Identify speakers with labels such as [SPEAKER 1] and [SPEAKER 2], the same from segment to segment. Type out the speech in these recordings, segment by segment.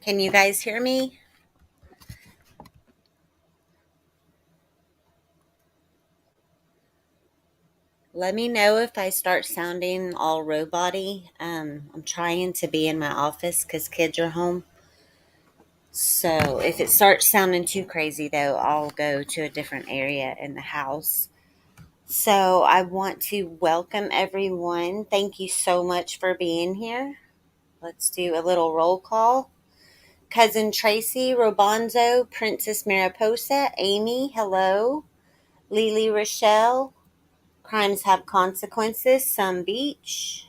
[SPEAKER 1] Can you guys hear me? Let me know if I start sounding all robot-y. I'm trying to be in my office because kids are home. So if it starts sounding too crazy, though, I'll go to a different area in the house. So I want to welcome everyone. Thank you so much for being here. Let's do a little roll call. Cousin Tracy, Robonzo, Princess Mariposa, Amy, hello. Lily Rochelle, Crimes Have Consequences, Some Beach.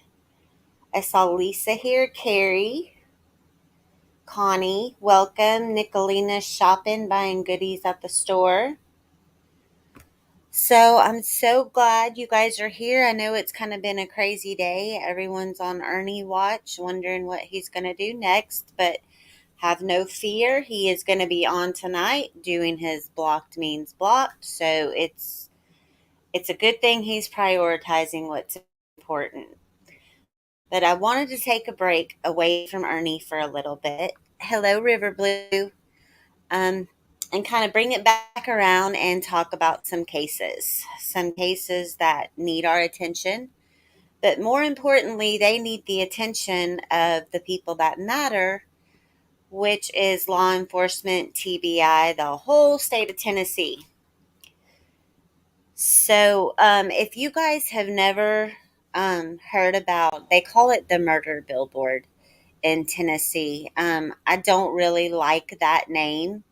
[SPEAKER 1] I saw Lisa here, Carrie, Connie, welcome. Nicolina shopping, buying goodies at the store. So I'm so glad you guys are here. I know it's kind of been a crazy day. Everyone's on Ernie watch, wondering what he's going to do next, but have no fear. He is going to be on tonight doing his blocked means blocked. So it's a good thing he's prioritizing what's important. But I wanted to take a break away from Ernie for a little bit. Hello, River Blue. Um, and kind of bring it back around and talk about some cases that need our attention. But more importantly, they need the attention of the people that matter, which is law enforcement, TBI, the whole state of Tennessee. So, if you guys have never heard about, they call it the murder billboard in Tennessee. I don't really like that name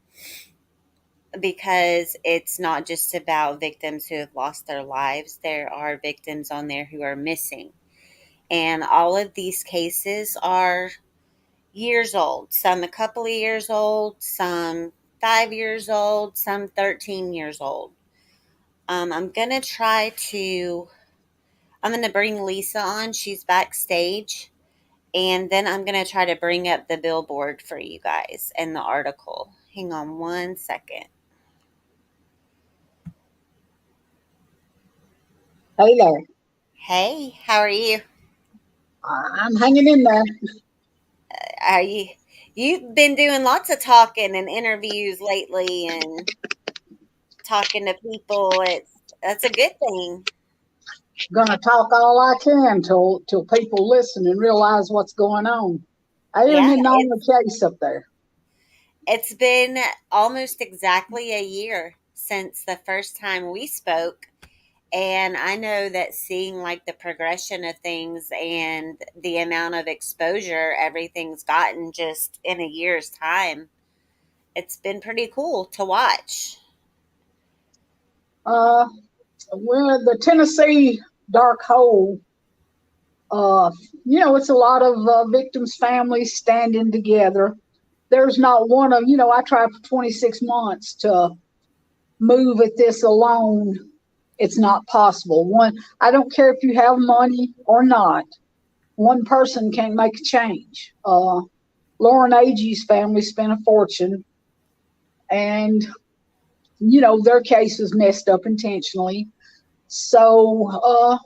[SPEAKER 1] because it's not just about victims who have lost their lives. There are victims on there who are missing. And all of these cases are years old, some a couple of years old, some 5 years old, some 13 years old. I'm going to I'm going to bring Lisa on. She's backstage. And then I'm going to try to bring up the billboard for you guys and the article. Hang on one second.
[SPEAKER 2] Hey there.
[SPEAKER 1] Hey, how are you?
[SPEAKER 2] I'm hanging in there.
[SPEAKER 1] Are you? You've been doing lots of talking and interviews lately and talking to people. That's a good thing.
[SPEAKER 2] Gonna talk all I can till people listen and realize what's going on. I
[SPEAKER 1] Yeah,
[SPEAKER 2] ain't on the case up there.
[SPEAKER 1] it's been almost exactly a year since the first time we spoke. And I know that seeing like the progression of things and the amount of exposure everything's gotten just in a year's time, it's been pretty cool to watch.
[SPEAKER 2] Uh, well, the Tennessee dark hole. Uh, it's a lot of victims' families standing together. There's not one of I tried for 26 months to move at this alone. It's not possible. I don't care if you have money or not. One person can't make a change. Lauren Agee's family spent a fortune, and their case was messed up intentionally. So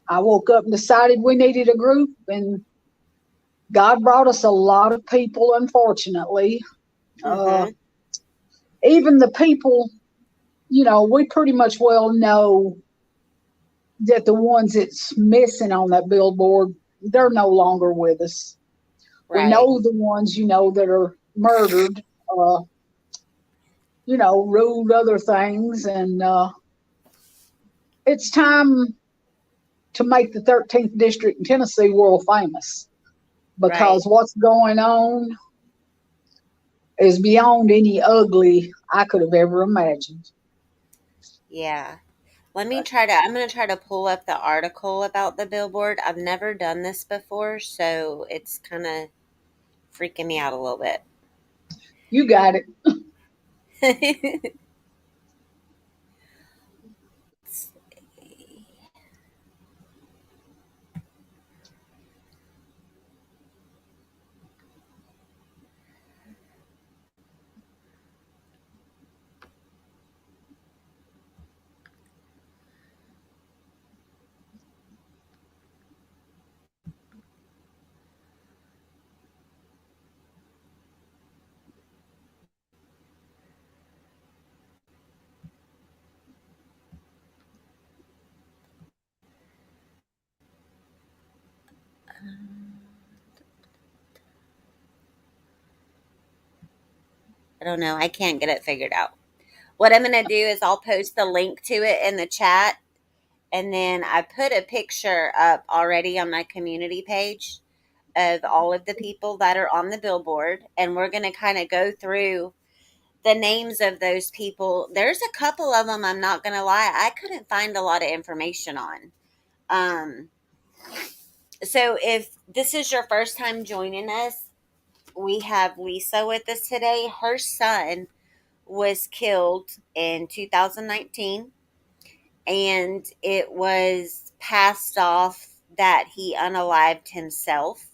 [SPEAKER 2] I woke up and decided we needed a group, and God brought us a lot of people. Unfortunately, uh,
[SPEAKER 1] Mm-hmm.
[SPEAKER 2] even the people, we pretty much well know that the ones that's missing on that billboard, they're no longer with us. We
[SPEAKER 1] Right.
[SPEAKER 2] know the ones, that are murdered, uh, ruled other things. And it's time to make the 13th district in Tennessee world famous,
[SPEAKER 1] Right.
[SPEAKER 2] because what's going on is beyond any ugly I could have ever imagined.
[SPEAKER 1] Yeah. I'm going to try to pull up the article about the billboard. I've never done this before, so it's kind of freaking me out a little bit.
[SPEAKER 2] You got it.
[SPEAKER 1] I don't know. I can't get it figured out. What I'm going to do is I'll post the link to it in the chat. And then I put a picture up already on my community page of all of the people that are on the billboard. And we're going to kind of go through the names of those people. There's a couple of them, I'm not going to lie, I couldn't find a lot of information on. Um, so if this is your first time joining us, we have Lisa with us today. Her son was killed in 2019, and it was passed off that he unalived himself.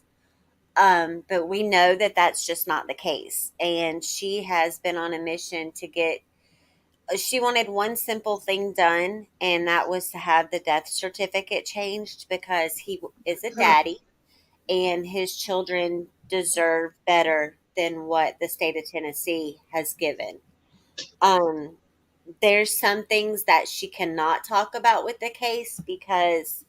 [SPEAKER 1] But we know that that's just not the case. And she has been on a mission to get, she wanted one simple thing done, and that was to have the death certificate changed because he is a daddy and his children deserve better than what the state of Tennessee has given. Um, there's some things that she cannot talk about with the case because,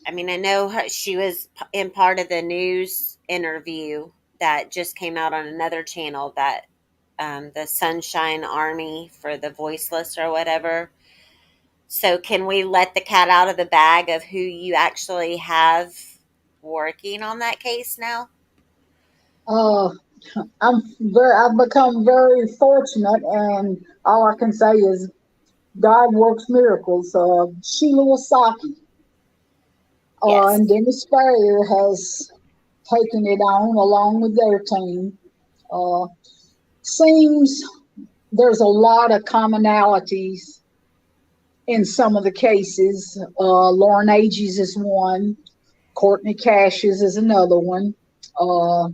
[SPEAKER 1] I mean, I know she was in part of the news interview that just came out on another channel that the Sunshine Army for the Voiceless or whatever. So, can we let the cat out of the bag of who you actually have working on that case now?
[SPEAKER 2] Uh, I've become very fortunate, and all I can say is God works miracles. Sheila Wasaki
[SPEAKER 1] Yes.
[SPEAKER 2] and Dennis Farrier has taken it on along with their team. Uh, Seems there's a lot of commonalities in some of the cases. Lauren Ages is one. Courtney Cash is another one.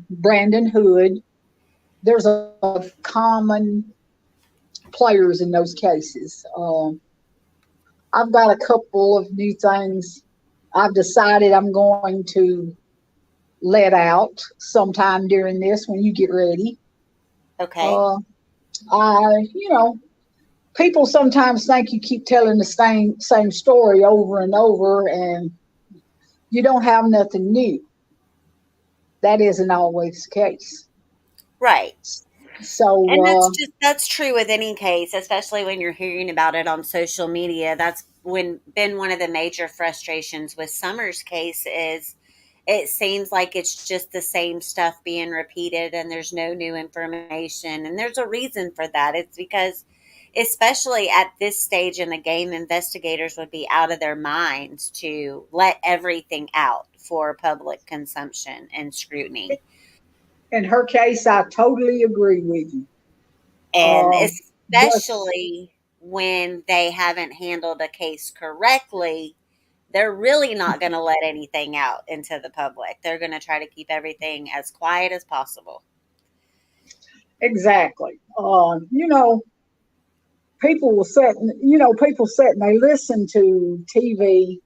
[SPEAKER 2] Brandon Hood. There's a common players in those cases. I've got a couple of new things I've decided I'm going to let out sometime during this when you get ready.
[SPEAKER 1] Okay.
[SPEAKER 2] Uh, people sometimes think you keep telling the same story over and over, and you don't have nothing new. That isn't always the case.
[SPEAKER 1] Right.
[SPEAKER 2] So,
[SPEAKER 1] And that's true with any case, especially when you're hearing about it on social media. That's when been one of the major frustrations with Summer's case is it seems like it's just the same stuff being repeated and there's no new information. And there's a reason for that. It's because especially at this stage in the game, investigators would be out of their minds to let everything out for public consumption and scrutiny.
[SPEAKER 2] in her case, I totally agree with you.
[SPEAKER 1] And
[SPEAKER 2] Um, just
[SPEAKER 1] especially when they haven't handled a case correctly, they're really not going to let anything out into the public. They're going to try to keep everything as quiet as possible.
[SPEAKER 2] exactly. People sit and they listen to TV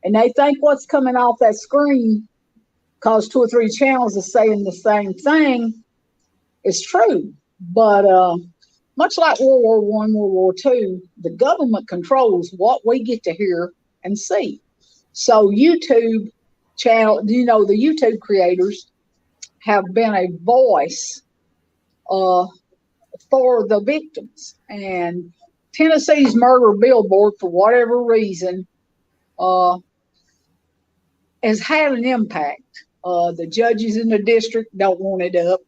[SPEAKER 2] and they think what's coming off that screen, because two or three channels are saying the same thing, is true. But much like World War One, World War Two, the government controls what we get to hear and see. So YouTube channel, the YouTube creators have been a voice uh, for the victims. And Tennessee's murder billboard, for whatever reason, uh, has had an impact. The judges in the district don't want it up,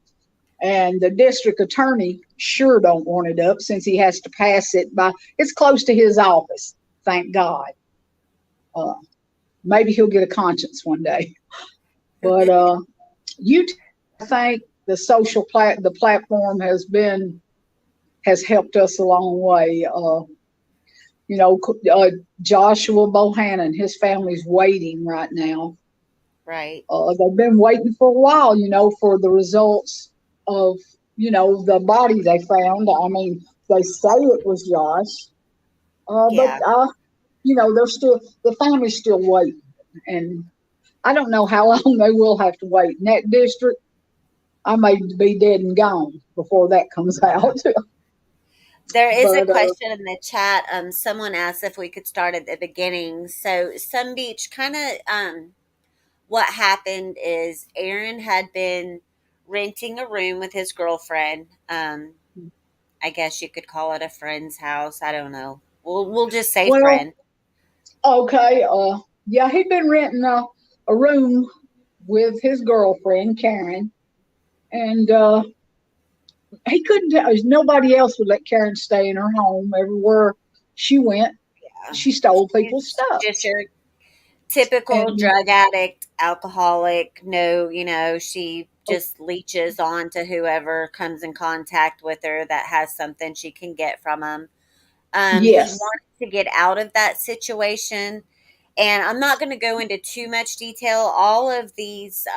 [SPEAKER 2] and the district attorney sure don't want it up since he has to pass it by. It's close to his office, thank God. Uh, Maybe he'll get a conscience one day. But you, I think the the platform has helped us a long way. You know, Joshua Bohannon, his family's waiting right now.
[SPEAKER 1] Right.
[SPEAKER 2] They've been waiting for a while, for the results of, the body they found. I mean, they say it was Josh, but,
[SPEAKER 1] Yeah.
[SPEAKER 2] the family's still waiting. And I don't know how long they will have to wait. In that district, I may be dead and gone before that comes
[SPEAKER 1] Yeah.
[SPEAKER 2] out.
[SPEAKER 1] There is a
[SPEAKER 2] But
[SPEAKER 1] question in the chat. Someone asked if we could start at the beginning. So, Sun Beach kind of what happened is Aaron had been renting a room with his girlfriend. I guess you could call it a friend's house. I don't know. We'll just say
[SPEAKER 2] Well,
[SPEAKER 1] friend.
[SPEAKER 2] okay. Yeah, he'd been renting a room with his girlfriend, Karen, and he couldn't tell. Nobody else would let Karen stay in her home. Everywhere she went, she stole people's
[SPEAKER 1] She's
[SPEAKER 2] stuff.
[SPEAKER 1] just your typical
[SPEAKER 2] And
[SPEAKER 1] drug addict, alcoholic. No, she just leeches on to whoever comes in contact with her that has something she can get from them. He
[SPEAKER 2] yes,
[SPEAKER 1] wanted to get out of that situation. And I'm not going to go into too much detail. All of these,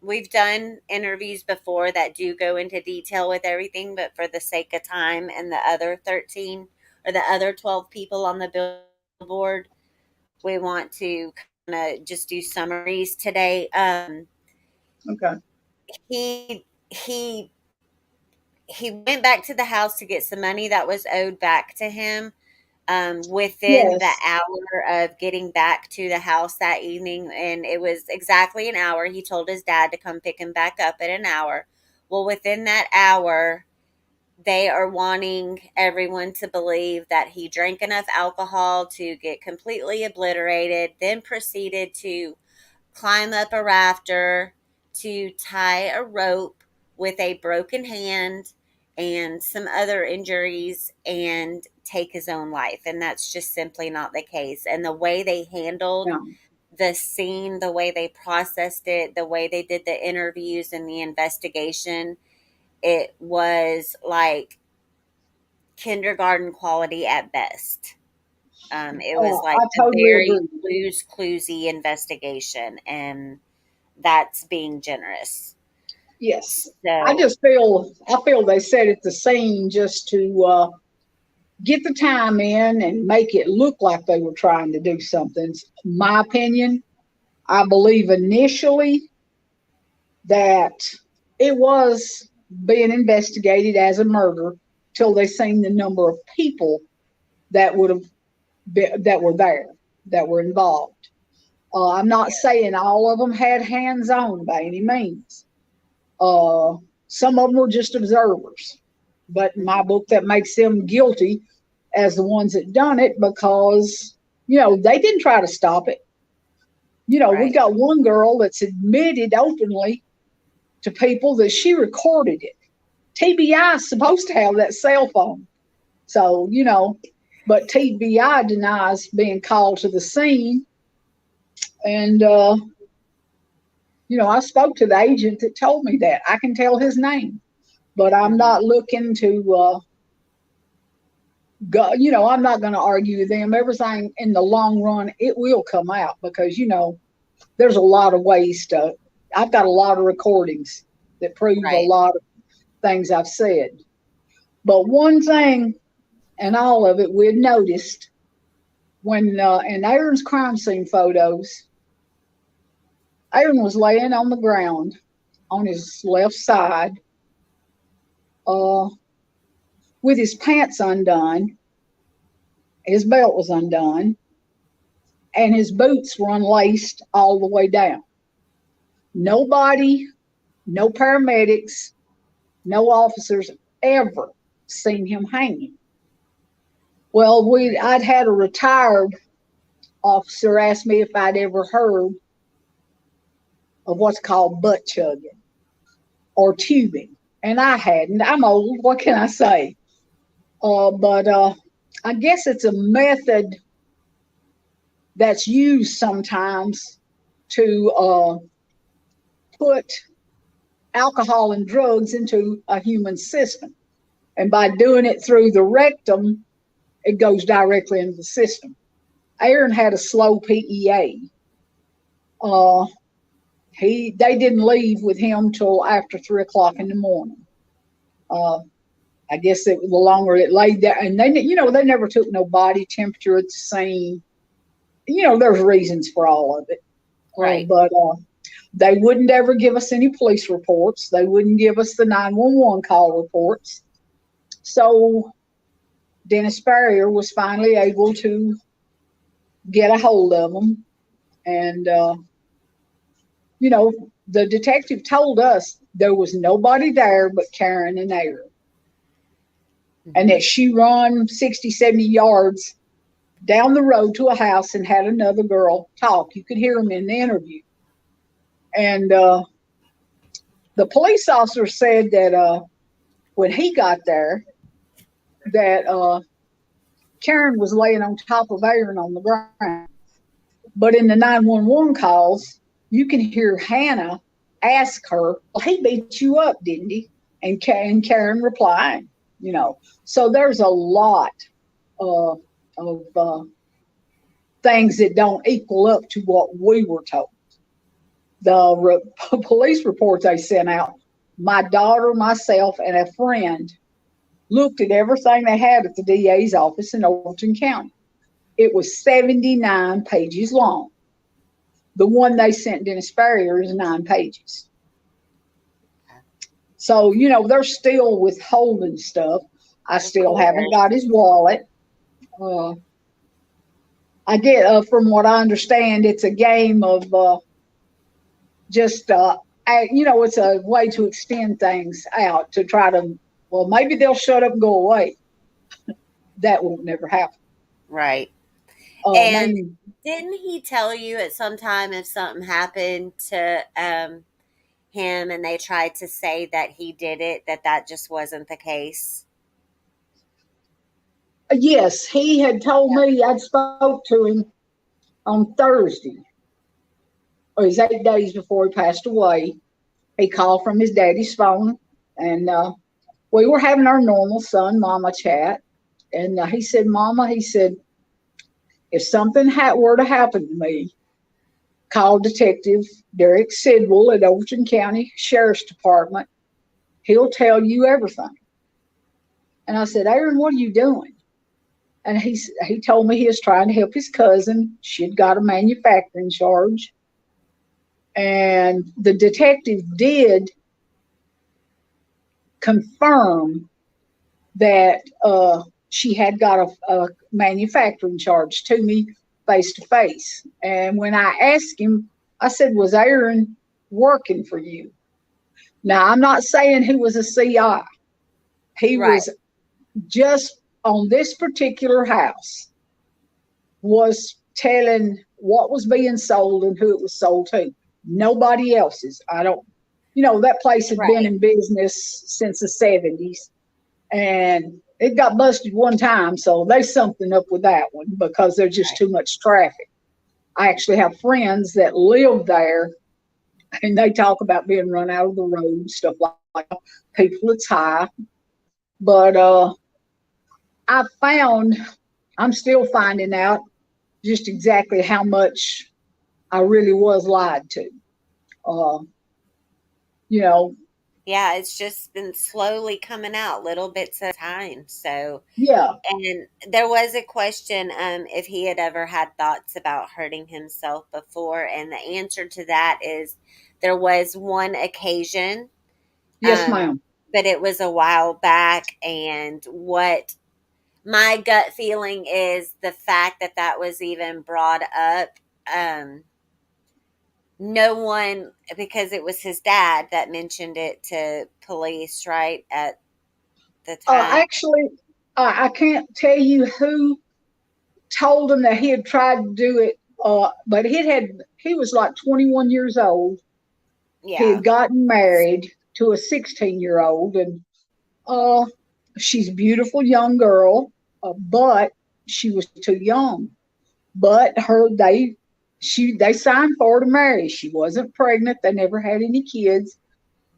[SPEAKER 1] we've done interviews before that do go into detail with everything, but for the sake of time and the other 13 or the other 12 people on the billboard, we want to kind of just do summaries today.
[SPEAKER 2] okay,
[SPEAKER 1] He he went back to the house to get some money that was owed back to him. Within the
[SPEAKER 2] yes,
[SPEAKER 1] hour of getting back to the house that evening, and it was exactly an hour. He told his dad to come pick him back up at an hour. Well, within that hour, they are wanting everyone to believe that he drank enough alcohol to get completely obliterated, then proceeded to climb up a rafter, to tie a rope with a broken hand and some other injuries and take his own life. And that's just simply not the case. And the way they handled
[SPEAKER 2] yeah.
[SPEAKER 1] the scene, the way they processed it, the way they did the interviews and the investigation, it was like kindergarten quality at best. It was like
[SPEAKER 2] I
[SPEAKER 1] a
[SPEAKER 2] totally
[SPEAKER 1] very
[SPEAKER 2] agree.
[SPEAKER 1] Blues Cluesy investigation, and that's being generous.
[SPEAKER 2] Yes,
[SPEAKER 1] So,
[SPEAKER 2] I feel they set at the scene just to get the time in and make it look like they were trying to do something. My opinion, I believe initially that it was being investigated as a murder till they seen the number of people that would have that were there, that were involved. I'm not saying all of them had hands on by any means. Uh, some of them were just observers, but in my
[SPEAKER 1] mhm,
[SPEAKER 2] book, that makes them guilty as the ones that done it because they didn't try to stop it. We
[SPEAKER 1] right,
[SPEAKER 2] got one girl that's admitted openly to people that she recorded it. TBI is supposed to have that cell phone. So, but TBI denies being called to the scene. And, I spoke to the agent that told me that. I can tell his name, but I'm
[SPEAKER 1] mhm,
[SPEAKER 2] not looking to go, I'm not going to argue with them. Everything in the long run, it will come out because, there's a lot of ways to, I've got a lot of recordings that prove a
[SPEAKER 1] right,
[SPEAKER 2] lot of things I've said. But one thing, and all of it, we had noticed when in Aaron's crime scene photos, Aaron was laying on the ground on his left side uh, with his pants undone, his belt was undone, and his boots were unlaced all the way down. Nobody, no paramedics, no officers ever seen him hanging. Well, I'd had a retired officer ask me if I'd ever heard of what's called butt chugging or tubing, and I hadn't. I'm old. What can I say? But I guess it's a method that's used sometimes to put alcohol and drugs into a human system, and by doing it through the rectum, it goes directly into the system. Aaron had a slow PEA. Uh, they didn't leave with him till after 3 o'clock in the morning. Uh, I guess the longer it laid there, and they never took no body temperature at the scene. There's reasons for all of it,
[SPEAKER 1] right.
[SPEAKER 2] but they wouldn't ever give us any police reports. They wouldn't give us the 911 call reports. So Dennis Barrier was finally able to get a hold of them, and you know the detective told us there was nobody there but Karen and Aaron, and
[SPEAKER 1] Mhm.
[SPEAKER 2] that she run 60, 70 yards down the road to a house and had another girl talk. You could hear them in the interview. And the police officer said that when he got there, that Karen was laying on top of Aaron on the ground. But in the 911 calls, you can hear Hannah ask her, well, he beat you up, didn't he? And Karen replied, you know. So there's a lot of things that don't equal up to what we were told. The police reports they sent out, my daughter, myself, and a friend looked at everything they had at the DA's office in Overton County. It was 79 pages long. The one they sent Dennis Ferrier is 9 pages. So, you know, they're still withholding stuff. I
[SPEAKER 1] Of
[SPEAKER 2] still haven't
[SPEAKER 1] course.
[SPEAKER 2] got his wallet. Uh, I get, from what I understand, it's a game of just, you know, it's a way to extend things out to try to, well, maybe they'll shut up and go away. That won't never happen.
[SPEAKER 1] Right.
[SPEAKER 2] I
[SPEAKER 1] And
[SPEAKER 2] mean,
[SPEAKER 1] didn't he tell you at some time if something happened to him and they tried to say that he did it, that that just wasn't the case?
[SPEAKER 2] yes, he had told
[SPEAKER 1] Yeah.
[SPEAKER 2] me. I'd spoke to him on Thursday. It was 8 days before he passed away. He called from his daddy's phone, and we were having our normal son mama chat. And he said, Mama, he said, if something were to happen to me, call Detective Derek Sidwell at Overton County Sheriff's Department. He'll tell you everything. And I said, Aaron, what are you doing? And he told me he was trying to help his cousin. She'd got a manufacturing charge. And the detective did confirm that she had got a manufacturing charge to me face to face. And when I asked him, I said, was Aaron working for you? Now, I'm not saying he was a CI. He
[SPEAKER 1] Right.
[SPEAKER 2] was just on this particular house, was telling what was being sold and who it was sold to. Nobody else's. I don't, you know, that place had been
[SPEAKER 1] Right.
[SPEAKER 2] in business since the 70s, and it got busted one time. So there's something up with that one because there's just
[SPEAKER 1] Right.
[SPEAKER 2] too much traffic. I actually have friends that live there, and they talk about being run out of the road, stuff like that. People, it's high. But I found, I'm still finding out just exactly how much I really was lied to. Uh, you know,
[SPEAKER 1] Yeah, it's just been slowly coming out little bits at a time. So,
[SPEAKER 2] yeah,
[SPEAKER 1] and there was a question if he had ever had thoughts about hurting himself before, and the answer to that is there was one occasion,
[SPEAKER 2] yes,
[SPEAKER 1] um,
[SPEAKER 2] ma'am.
[SPEAKER 1] but it was a while back. And what my gut feeling is the fact that that was even brought up. Um, no one, because it was his dad that mentioned it to police, right, at the time.
[SPEAKER 2] Actually, I can't tell you who told him that he had tried to do it, but he was like 21 years old. He
[SPEAKER 1] Yeah.
[SPEAKER 2] had gotten married to a 16-year-old, and uh, she's a beautiful young girl, but she was too young. But they signed for her to marry. She wasn't pregnant. They never had any kids.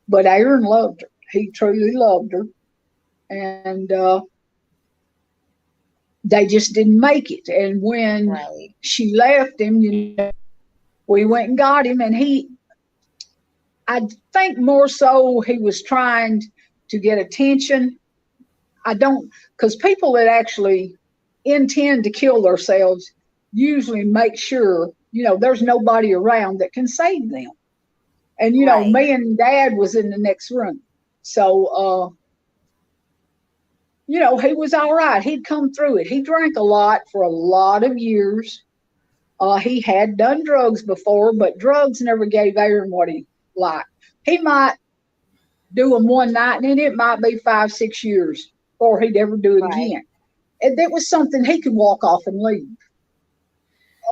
[SPEAKER 2] But Aaron loved her. He truly loved her, and they just didn't make it. And when
[SPEAKER 1] Right.
[SPEAKER 2] she left him, we went and got him, and I think more so he was trying to get attention. I don't, because people that actually intend to kill themselves usually make sure, there's nobody around that can save them. And,
[SPEAKER 1] Right.
[SPEAKER 2] me and dad was in the next room. So, he was all right. He'd come through it. He drank a lot for a lot of years. He had done drugs before, but drugs never gave Aaron what he like. He might do them one night, and then it might be 5, 6 years before he'd ever do it
[SPEAKER 1] Right.
[SPEAKER 2] again. And that was something he could walk off and leave.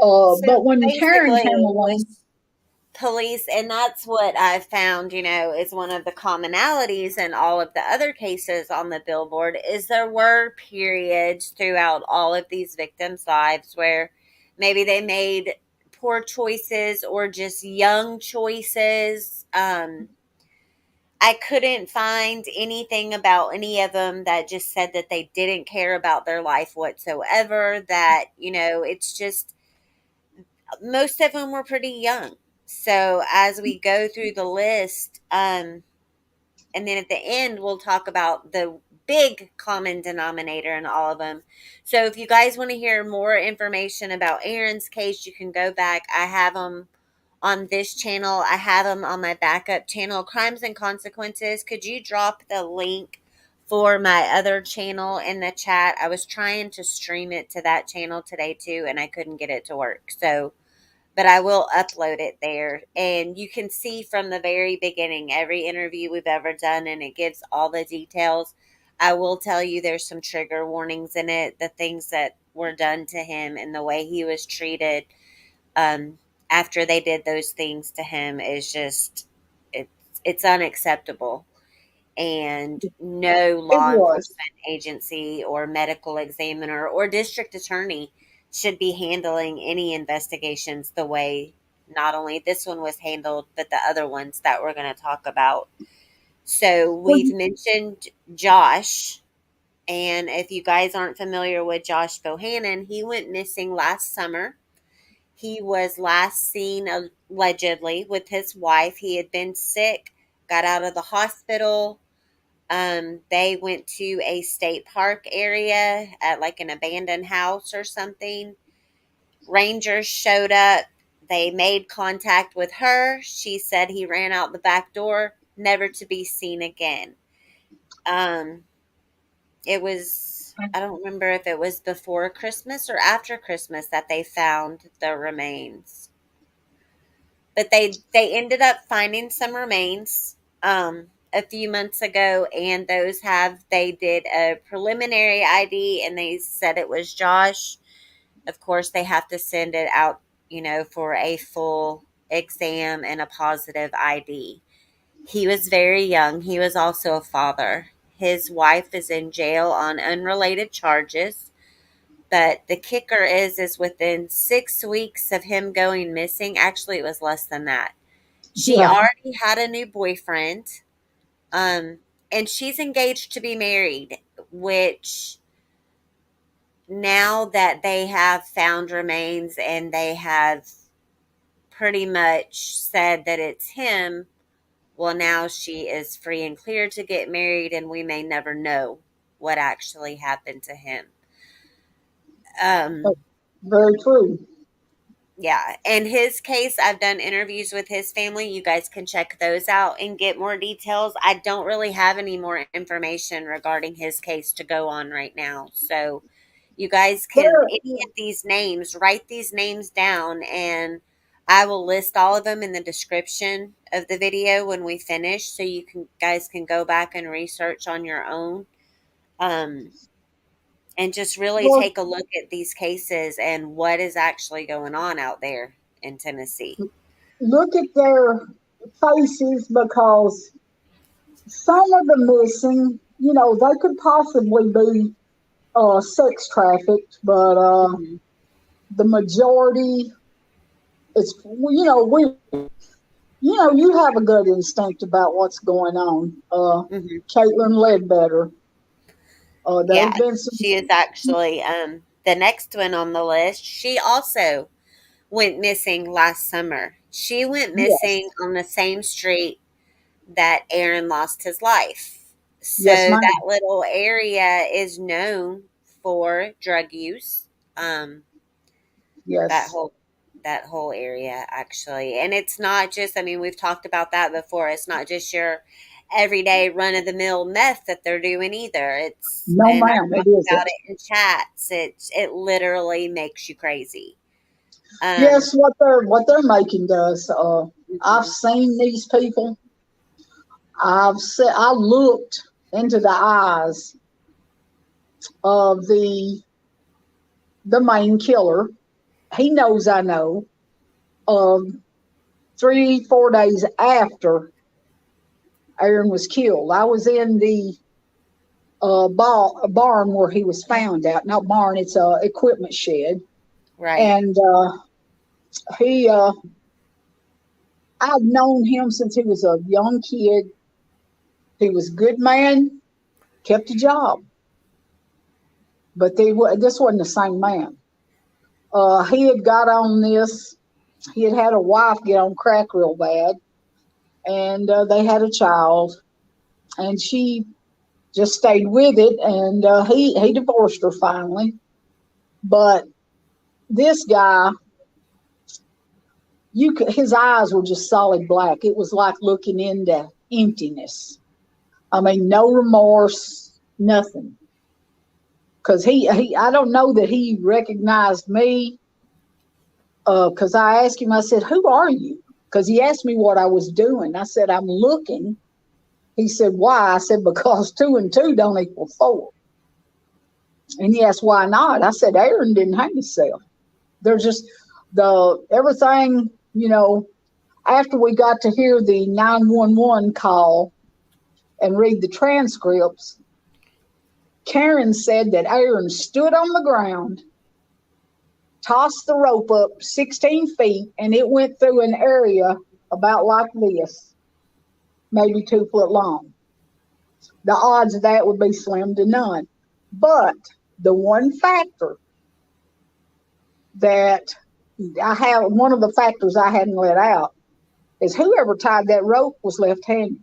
[SPEAKER 1] So
[SPEAKER 2] But when Karen
[SPEAKER 1] basically,
[SPEAKER 2] came
[SPEAKER 1] it was
[SPEAKER 2] along,
[SPEAKER 1] police, and that's what I've found, is one of the commonalities in all of the other cases on the billboard is there were periods throughout all of these victims' lives where maybe they made poor choices or just young choices. I couldn't find anything about any of them that just said that they didn't care about their life whatsoever. That, it's just most of them were pretty young. So as we go through the list, and then at the end, we'll talk about the big common denominator in all of them. So if you guys want to hear more information about Aaron's case, you can go back. I have them on this channel. I have them on my backup channel, Crimes and Consequences. Could you drop the link for my other channel in the chat? I was trying to stream it to that channel today too, and I couldn't get it to work. So but I will upload it there. And you can see from the very beginning every interview we've ever done, and it gives all the details. I will tell you there's some trigger warnings in it, the things that were done to him and the way he was treated um, after they did those things to him is just, it's unacceptable, and no
[SPEAKER 2] it
[SPEAKER 1] law
[SPEAKER 2] was.
[SPEAKER 1] enforcement agency or medical examiner or district attorney should be handling any investigations the way not only this one was handled, but the other ones that we're going to talk about. So
[SPEAKER 2] Well,
[SPEAKER 1] we've mentioned Josh. And if you guys aren't familiar with Josh Bohannon, he went missing last summer. He was last seen allegedly with his wife. He had been sick, got out of the hospital. They went to a state park area at like an abandoned house or something. Rangers showed up. They made contact with her. She said he ran out the back door, never to be seen again. Um, it was, I don't remember if it was before Christmas or after Christmas that they found the remains. But they ended up finding some remains a few months ago, and those have they did a preliminary ID, and they said it was Josh. Of course, they have to send it out, for a full exam and a positive ID. He was very young. He was also a father. His wife is in jail on unrelated charges. But the kicker is within 6 weeks of him going missing, actually, it was less than that. She
[SPEAKER 2] yeah,
[SPEAKER 1] already had a new boyfriend, um, and she's engaged to be married, which now that they have found remains and they have pretty much said that it's him, well, now she is free and clear to get married, and we may never know what actually happened to him. Um,
[SPEAKER 2] very true.
[SPEAKER 1] Yeah, in his case, I've done interviews with his family. You guys can check those out and get more details. I don't really have any more information regarding his case to go on right now. So, you guys can,
[SPEAKER 2] There,
[SPEAKER 1] any of these names, write these names down, and I will list all of them in the description of the video when we finish, so you can guys can go back and research on your own. Um, and just really
[SPEAKER 2] well,
[SPEAKER 1] take a look at these cases and what is actually going on out there in Tennessee.
[SPEAKER 2] look at their faces because some of the missing, they could possibly be sex trafficked, but
[SPEAKER 1] Mhm.
[SPEAKER 2] the majority is, you have a good instinct about what's going on.
[SPEAKER 1] Mhm.
[SPEAKER 2] Caitlin Ledbetter. There's
[SPEAKER 1] Yeah,
[SPEAKER 2] been some.
[SPEAKER 1] she is actually the next one on the list. She also went missing last summer. She went
[SPEAKER 2] Yes,
[SPEAKER 1] missing on the same street that Aaron lost his life. So
[SPEAKER 2] yes,
[SPEAKER 1] that
[SPEAKER 2] ma'am.
[SPEAKER 1] little area is known for drug use. Um, that
[SPEAKER 2] Yes,
[SPEAKER 1] whole that whole area actually, and it's not just, I mean, we've talked about that before, it's not just your everyday run-of-the-mill meth that they're doing either. It's,
[SPEAKER 2] no,
[SPEAKER 1] and I
[SPEAKER 2] ma'am, it
[SPEAKER 1] talked about
[SPEAKER 2] isn't.
[SPEAKER 1] it in chats, it literally makes you crazy. um
[SPEAKER 2] Yes, what they're making does. I've seen these people. I looked into the eyes of the main killer. He knows I know. 3, 4 days after Aaron was killed, I was in the barn where he was found at. Not barn, it's a equipment shed.
[SPEAKER 1] Right.
[SPEAKER 2] And he, I've known him since he was a young kid. He was a good man, kept a job, but this wasn't the same man. He had got on this. He had had a wife get on crack real bad, and they had a child, and she just stayed with it, and he divorced her finally. But this guy, his eyes were just solid black. It was like looking into emptiness. I mean, no remorse, nothing. Because I don't know that he recognized me. Because I asked him, I said, "Who are you?" Because he asked me what I was doing. I said, "I'm looking." He said, "Why?" I said, "Because 2 and 2 don't equal 4." And he asked, "Why not?" I said, "Aaron didn't hang himself." They're just everything, after we got to hear the 911 call and read the transcripts, Karen said that Aaron stood on the ground, tossed the rope up 16 feet, and it went through an area about like this, maybe 2 foot long. The odds of that would be slim to none. But the one factor that one of the factors I hadn't let out is whoever tied that rope was left-handed.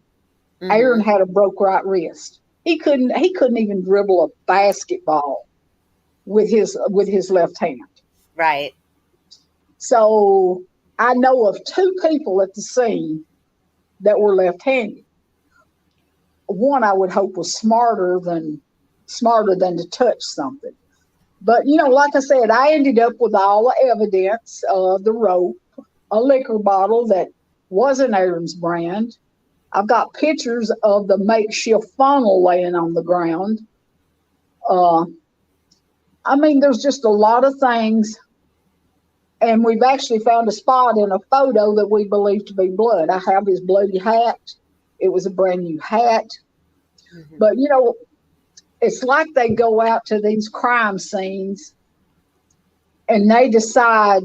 [SPEAKER 2] Aaron
[SPEAKER 1] Mm-hmm.
[SPEAKER 2] had a broke right wrist. He couldn't even dribble a basketball with his left hand.
[SPEAKER 1] Right.
[SPEAKER 2] So I know of 2 people at the scene that were left-handed. One I would hope was smarter than to touch something. But like I said, I ended up with all the evidence: the rope, a liquor bottle that wasn't Aaron's brand. I've got pictures of the makeshift funnel laying on the ground. Uh, I mean, there's just a lot of things, and we've actually found a spot in a photo that we believe to be blood. I have his bloody hat. It was a brand new hat.
[SPEAKER 1] Mm-hmm.
[SPEAKER 2] But it's like they go out to these crime scenes and they decide,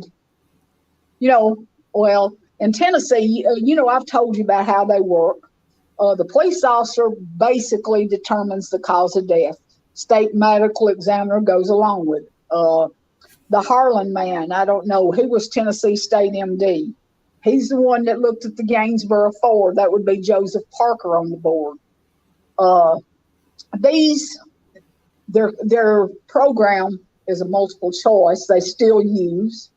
[SPEAKER 2] well, in Tennessee, I've told you about how they work. The police officer basically determines the cause of death. State medical examiner goes along with it. The Harlan man, I don't know, he was Tennessee State MD. He's the one that looked at the Gainesboro 4. That would be Joseph Parker on the board. Their program is a multiple choice. They still use.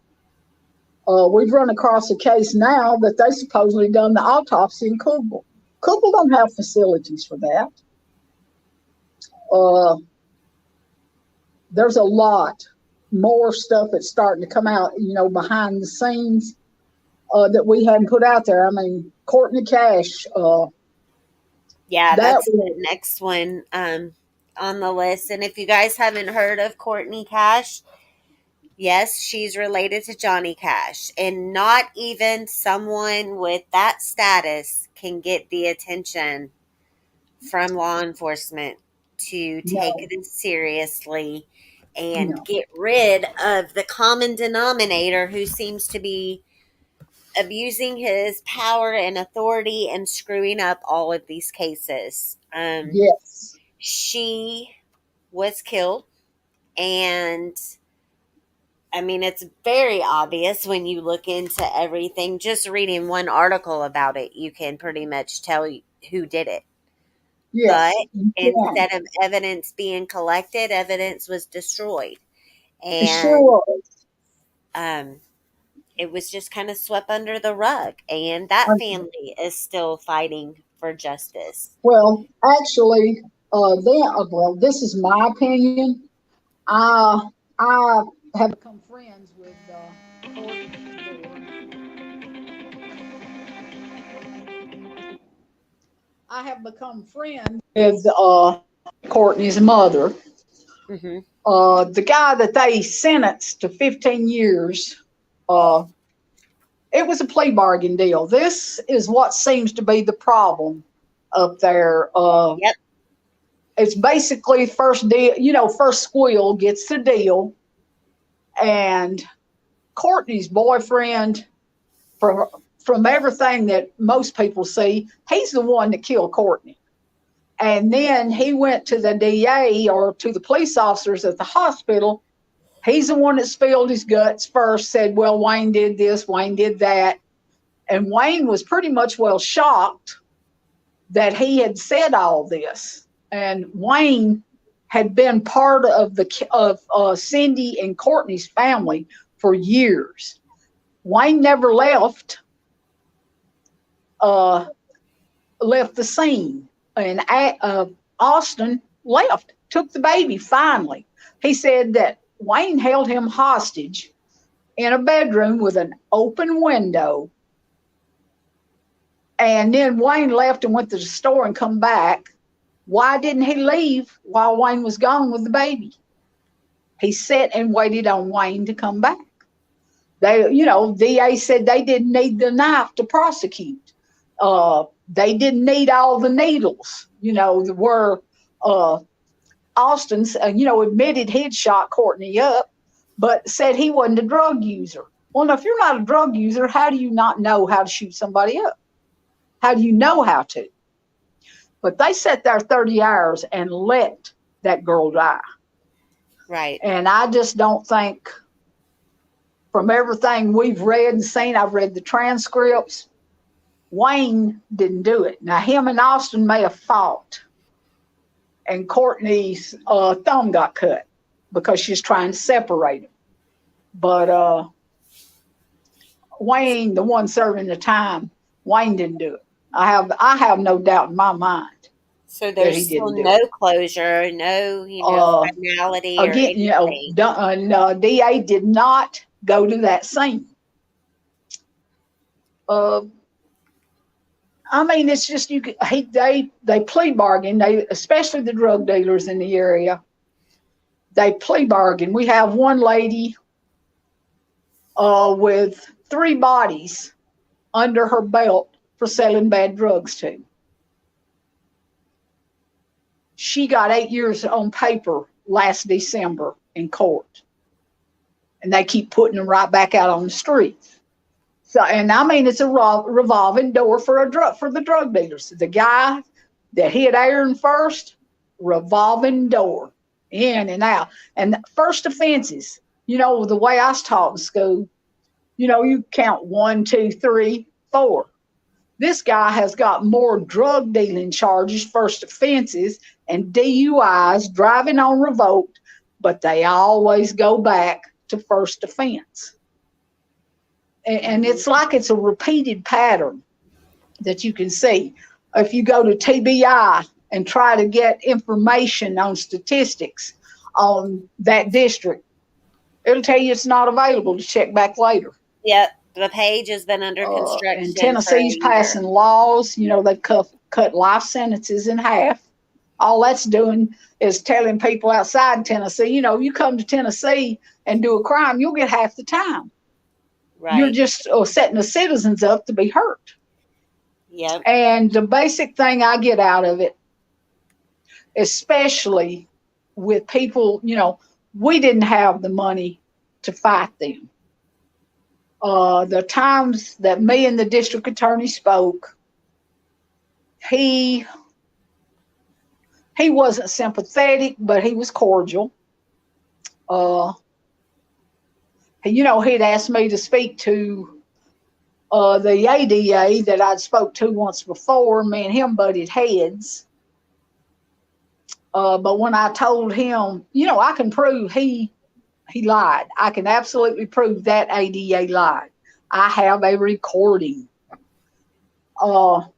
[SPEAKER 2] We've run across a case now that they supposedly done the autopsy in Cookville. Cookville don't have facilities for that. There's a lot more stuff that's starting to come out, behind the scenes that we hadn't put out there. I mean, Courtney Cash,
[SPEAKER 1] Yeah,
[SPEAKER 2] that
[SPEAKER 1] that's the
[SPEAKER 2] was,
[SPEAKER 1] next one on the list. And if you guys haven't heard of Courtney Cash, yes, she's related to Johnny Cash. And not even someone with that status can get the attention from law enforcement to take
[SPEAKER 2] no,
[SPEAKER 1] this seriously and
[SPEAKER 2] no,
[SPEAKER 1] get rid of the common denominator who seems to be abusing his power and authority and screwing up all of these cases.
[SPEAKER 2] yes,
[SPEAKER 1] She was killed, and I mean, it's very obvious when you look into everything. Just reading one article about it, you can pretty much tell who did it. But
[SPEAKER 2] yes, you can.
[SPEAKER 1] instead of evidence being collected, evidence was destroyed.
[SPEAKER 2] It sure
[SPEAKER 1] And
[SPEAKER 2] was.
[SPEAKER 1] um, it was just kind of swept under the rug. And that family is still fighting for justice.
[SPEAKER 2] Well, actually, well, this is my opinion. I have become friends with Courtney. I have become friends with Courtney's mother.
[SPEAKER 1] Mm-hmm.
[SPEAKER 2] The guy that they sentenced to 15 years, uh, it was a plea bargain deal. This is what seems to be the problem up there.
[SPEAKER 1] Yep.
[SPEAKER 2] It's basically first deal, first squeal gets the deal, and Courtney's boyfriend, from from everything that most people see, he's the one that killed Courtney. And then he went to the DA or to the police officers at the hospital. He's the one that spilled his guts first, said, well, Wayne did this, Wayne did that. And Wayne was pretty much shocked that he had said all this. And Wayne had been part of Cindy and Courtney's family for years. Wayne never left the scene, and Austin left, took the baby finally. He said that Wayne held him hostage in a bedroom with an open window, and then Wayne left and went to the store and come back. Why didn't he leave while Wayne was gone with the baby? He sat and waited on Wayne to come back. DA said they didn't need the knife to prosecute. They didn't need all the needles, where Austin's, admitted he'd shot Courtney up, but said he wasn't a drug user. Well, now, if you're not a drug user, how do you not know how to shoot somebody up? How do you know how to? But they sat there 30 hours and let that girl die.
[SPEAKER 1] Right.
[SPEAKER 2] And I just don't think, from everything we've read and seen, I've read the transcripts, Wayne didn't do it. Now, him and Austin may have fought, and Courtney's thumb got cut because she's trying to separate them. But Wayne, the one serving the time, Wayne didn't do it. I have no doubt in my mind.
[SPEAKER 1] So there's still no closure, no, finality or anything.
[SPEAKER 2] DA did not go to that scene. It's just they plea bargain. Especially the drug dealers in the area, they plea bargain. We have one lady with 3 bodies under her belt for selling bad drugs to. She got 8 years on paper last December in court, and they keep putting them right back out on the streets. So, it's a revolving door for the drug dealers. The guy that hit Aaron first, revolving door, in and out. And the first offenses, the way I was taught in school, you count 1, 2, 3, 4. This guy has got more drug dealing charges, first offenses, and DUIs, driving on revoked, but they always go back to first offense. And it's like it's a repeated pattern that you can see. If you go to TBI and try to get information on statistics on that district, it'll tell you it's not available to check back later.
[SPEAKER 1] Yep. The page has been under construction.
[SPEAKER 2] And Tennessee's passing laws. They've cut life sentences in half. All that's doing is telling people outside Tennessee, you come to Tennessee and do a crime, you'll get half the time. Right. You're just setting the citizens up to be hurt.
[SPEAKER 1] Yep.
[SPEAKER 2] And the basic thing I get out of it, especially with people, we didn't have the money to fight them. The times that me and the district attorney spoke, he wasn't sympathetic, but he was cordial. He'd asked me to speak to the ADA that I'd spoke to once before. Me and him butted heads. But when I told him, I can prove he lied. I can absolutely prove that ADA lied. I have a recording. But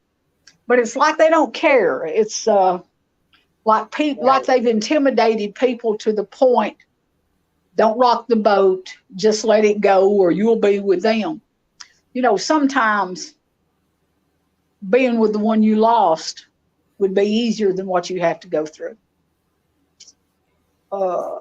[SPEAKER 2] it's like they don't care. It's like they've intimidated people to the point, don't rock the boat, just let it go, or you'll be with them. Sometimes being with the one you lost would be easier than what you have to go through. Uh,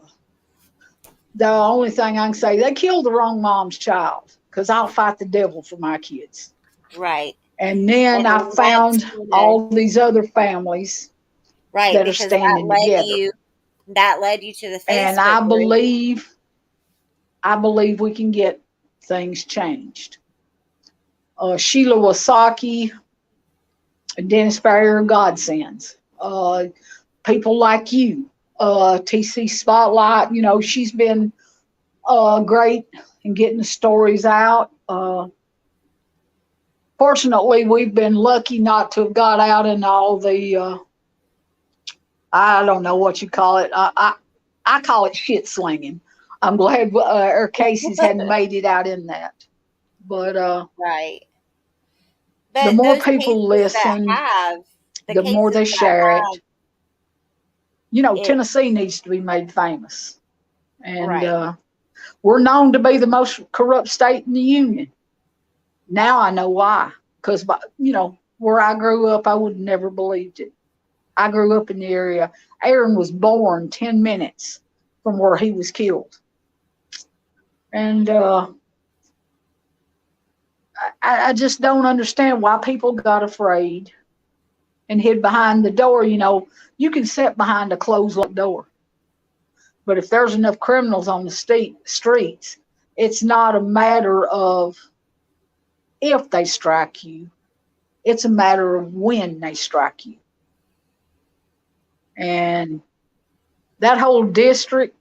[SPEAKER 2] the only thing I can say, they killed the wrong mom's child, because I'll fight the devil for my kids.
[SPEAKER 1] Right.
[SPEAKER 2] And then I
[SPEAKER 1] And that's
[SPEAKER 2] found all these other families that
[SPEAKER 1] right,
[SPEAKER 2] are
[SPEAKER 1] because
[SPEAKER 2] standing together.
[SPEAKER 1] that led you to the
[SPEAKER 2] And
[SPEAKER 1] Facebook group.
[SPEAKER 2] I believe we can get things changed. Sheila Wasaki, Dennis Barrier, Godsends. People like you, TC Spotlight. You know, she's been great in getting the stories out. Fortunately, we've been lucky not to have got out in all the I don't know what you call it. I call it shit slinging. I'm glad our cases hadn't made it out in that. But
[SPEAKER 1] Right.
[SPEAKER 2] the
[SPEAKER 1] But
[SPEAKER 2] more
[SPEAKER 1] those
[SPEAKER 2] people
[SPEAKER 1] cases that
[SPEAKER 2] listen,
[SPEAKER 1] have, the
[SPEAKER 2] the more
[SPEAKER 1] cases
[SPEAKER 2] they
[SPEAKER 1] that
[SPEAKER 2] share it.
[SPEAKER 1] have
[SPEAKER 2] You know,
[SPEAKER 1] it,
[SPEAKER 2] Tennessee needs to be made famous. And
[SPEAKER 1] right.
[SPEAKER 2] we're known to be the most corrupt state in the union. Now I know why. Because, you know, where I grew up, I would have never believed it. I grew up in the area. Aaron was born 10 minutes from where he was killed. And I just don't understand why people got afraid and hid behind the door. You know, you can sit behind a closed door. But if there's enough criminals on the streets, it's not a matter of if they strike you. It's a matter of when they strike you. And that whole district,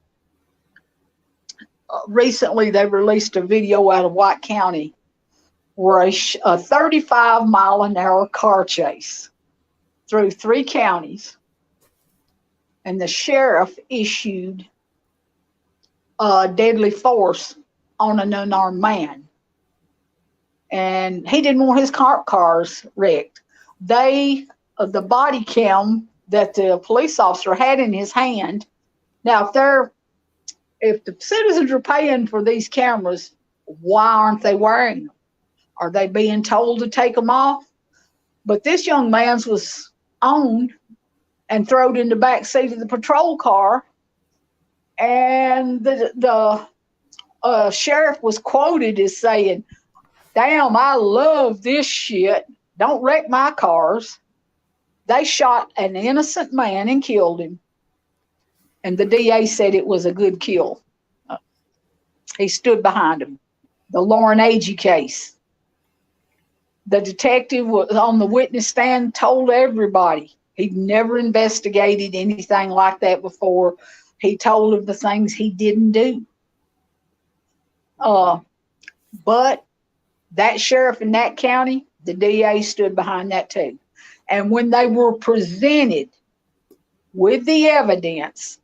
[SPEAKER 2] recently they released a video out of White County where a 35-mile-an-hour car chase through 3 counties, and the sheriff issued deadly force on an unarmed man. And he didn't want his cars wrecked. The body cam that the police officer had in his hand. Now, if the citizens are paying for these cameras, why aren't they wearing them? Are they being told to take them off? But this young man's was owned and thrown in the back seat of the patrol car, and the sheriff was quoted as saying, "Damn, I love this shit. Don't wreck my cars." They shot an innocent man and killed him. And the DA said it was a good kill. He stood behind him. The Lauren Agee case. The detective was on the witness stand, told everybody he'd never investigated anything like that before. He told them the things he didn't do. But that sheriff in that county, the DA stood behind that too. And when they were presented with the evidence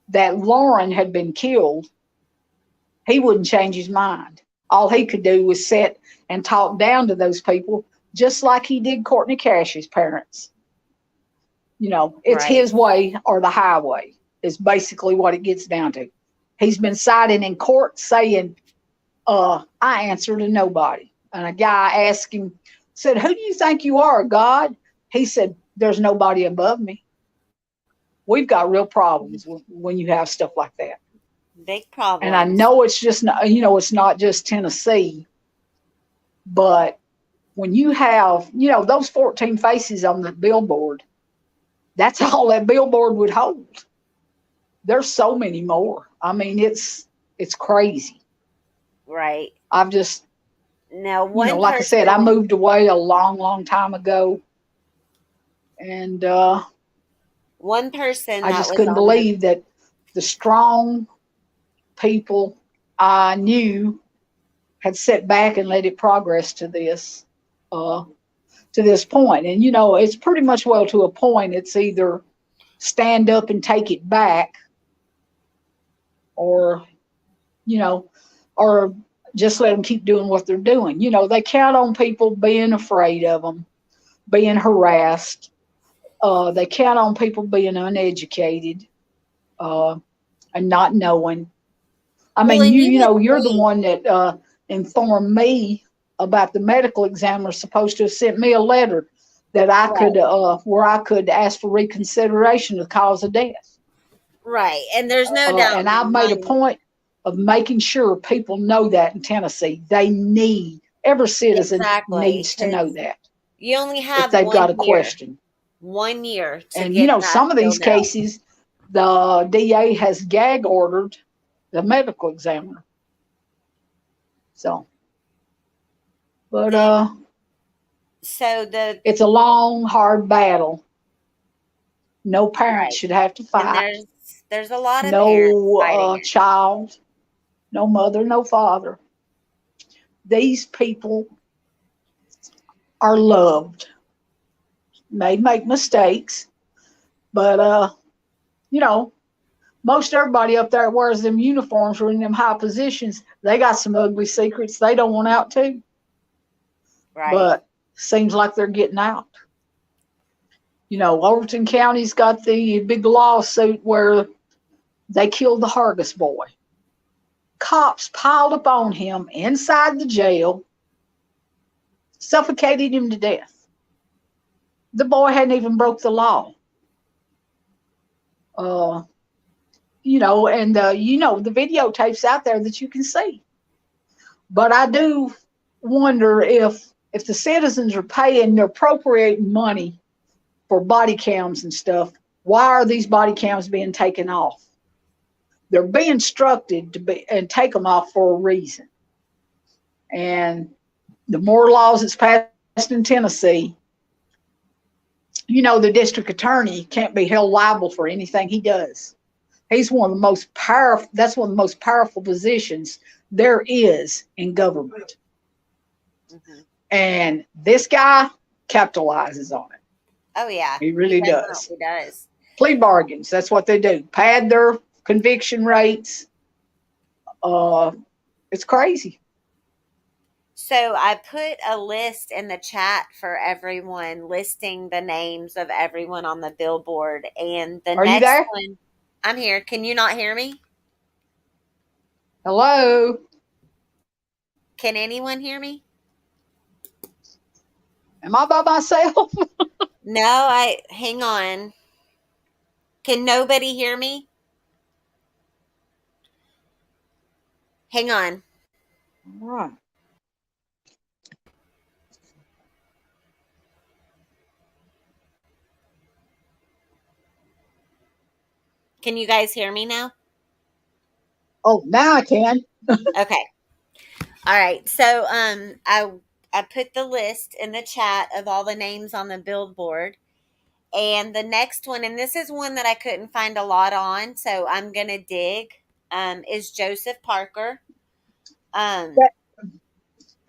[SPEAKER 2] that Lauren had been killed, he wouldn't change his mind. All he could do was sit and talk down to those people, just like he did Courtney Cash's parents. You know, it's
[SPEAKER 1] Right.
[SPEAKER 2] his way or the highway is basically what it gets down to. He's been cited in court saying, I answer to nobody. And a guy asked him, said, "Who do you think you are, God?" He said, "There's nobody above me." We've got real problems when you have stuff like that.
[SPEAKER 1] Big
[SPEAKER 2] And I
[SPEAKER 1] problems.
[SPEAKER 2] know it's just not, you know, it's not just Tennessee, but when you have, you know, those 14 faces on the billboard, that's all that billboard would hold. There's so many more. I mean, it's crazy.
[SPEAKER 1] Right.
[SPEAKER 2] I've just,
[SPEAKER 1] Now,
[SPEAKER 2] you know,
[SPEAKER 1] one
[SPEAKER 2] like I said, I
[SPEAKER 1] person,
[SPEAKER 2] moved away a long, long time ago, and
[SPEAKER 1] one person
[SPEAKER 2] I
[SPEAKER 1] that
[SPEAKER 2] just
[SPEAKER 1] was
[SPEAKER 2] couldn't
[SPEAKER 1] on the
[SPEAKER 2] believe that the strong people I knew had set back and let it progress to this point. And you know, it's pretty much, well, to a point, it's either stand up and take it back, or you know, or just let them keep doing what they're doing. You know, they count on people being afraid of them, being harassed. They count on people being uneducated, uh, and not knowing. I
[SPEAKER 1] well,
[SPEAKER 2] mean,
[SPEAKER 1] and you
[SPEAKER 2] you
[SPEAKER 1] would
[SPEAKER 2] know, you're the
[SPEAKER 1] think,
[SPEAKER 2] one that informed me about the medical examiner supposed to have sent me a letter that I could,
[SPEAKER 1] Right.
[SPEAKER 2] where I could ask for reconsideration of the cause of death.
[SPEAKER 1] Right. And there's no doubt
[SPEAKER 2] And
[SPEAKER 1] in
[SPEAKER 2] I've made a
[SPEAKER 1] my
[SPEAKER 2] point of making sure people know that in Tennessee. Every citizen
[SPEAKER 1] exactly
[SPEAKER 2] needs to
[SPEAKER 1] because
[SPEAKER 2] know that
[SPEAKER 1] you only
[SPEAKER 2] if
[SPEAKER 1] have
[SPEAKER 2] they've got a question.
[SPEAKER 1] 1 year to
[SPEAKER 2] And, you
[SPEAKER 1] get
[SPEAKER 2] know,
[SPEAKER 1] that
[SPEAKER 2] some of these
[SPEAKER 1] filled out.
[SPEAKER 2] cases, the DA has gag ordered the medical examiner. So, but
[SPEAKER 1] The so the
[SPEAKER 2] it's a long, hard battle. No parent
[SPEAKER 1] right.
[SPEAKER 2] should have to
[SPEAKER 1] And
[SPEAKER 2] fight.
[SPEAKER 1] there's a lot of parents
[SPEAKER 2] No
[SPEAKER 1] fighting it.
[SPEAKER 2] child, no mother, no father. These people are loved. May make mistakes, but you know, most everybody up there wears them uniforms or in them high positions. They got some ugly secrets they don't want out too.
[SPEAKER 1] Right.
[SPEAKER 2] But seems like they're getting out. You know, Overton County's got the big lawsuit where they killed the Hargis boy. Cops piled up on him inside the jail, suffocated him to death. The boy hadn't even broke the law. Uh, you know, and you know, the videotapes out there that you can see. But I do wonder if the citizens are paying, they're appropriating money for body cams and stuff. Why are these body cams being taken off? They're being instructed to be and take them off for a reason. And the more laws that's passed in Tennessee, you know, the district attorney can't be held liable for anything he does. He's one of the most powerful, that's one of the most powerful positions there is in government.
[SPEAKER 1] Hmm.
[SPEAKER 2] And this guy capitalizes on it.
[SPEAKER 1] Oh yeah,
[SPEAKER 2] He
[SPEAKER 1] he
[SPEAKER 2] really does.
[SPEAKER 1] definitely does.
[SPEAKER 2] Plea bargains, that's what they do. Pad their conviction rates. Uh, it's crazy.
[SPEAKER 1] So I put a list in the chat for everyone listing the names of everyone on the billboard and the
[SPEAKER 2] Are you
[SPEAKER 1] next
[SPEAKER 2] there?
[SPEAKER 1] one I'm here. Can you not hear me?
[SPEAKER 2] Hello?
[SPEAKER 1] Can anyone hear me?
[SPEAKER 2] Am I by myself?
[SPEAKER 1] No, I hang on. Can nobody hear me? Hang on.
[SPEAKER 2] All right.
[SPEAKER 1] Can you guys hear me now?
[SPEAKER 2] Oh, now I can.
[SPEAKER 1] Okay. All right. So I put the list in the chat of all the names on the billboard. And the next one, and this is one that I couldn't find a lot on, so I'm gonna dig. Is Joseph Parker. Um,
[SPEAKER 2] That,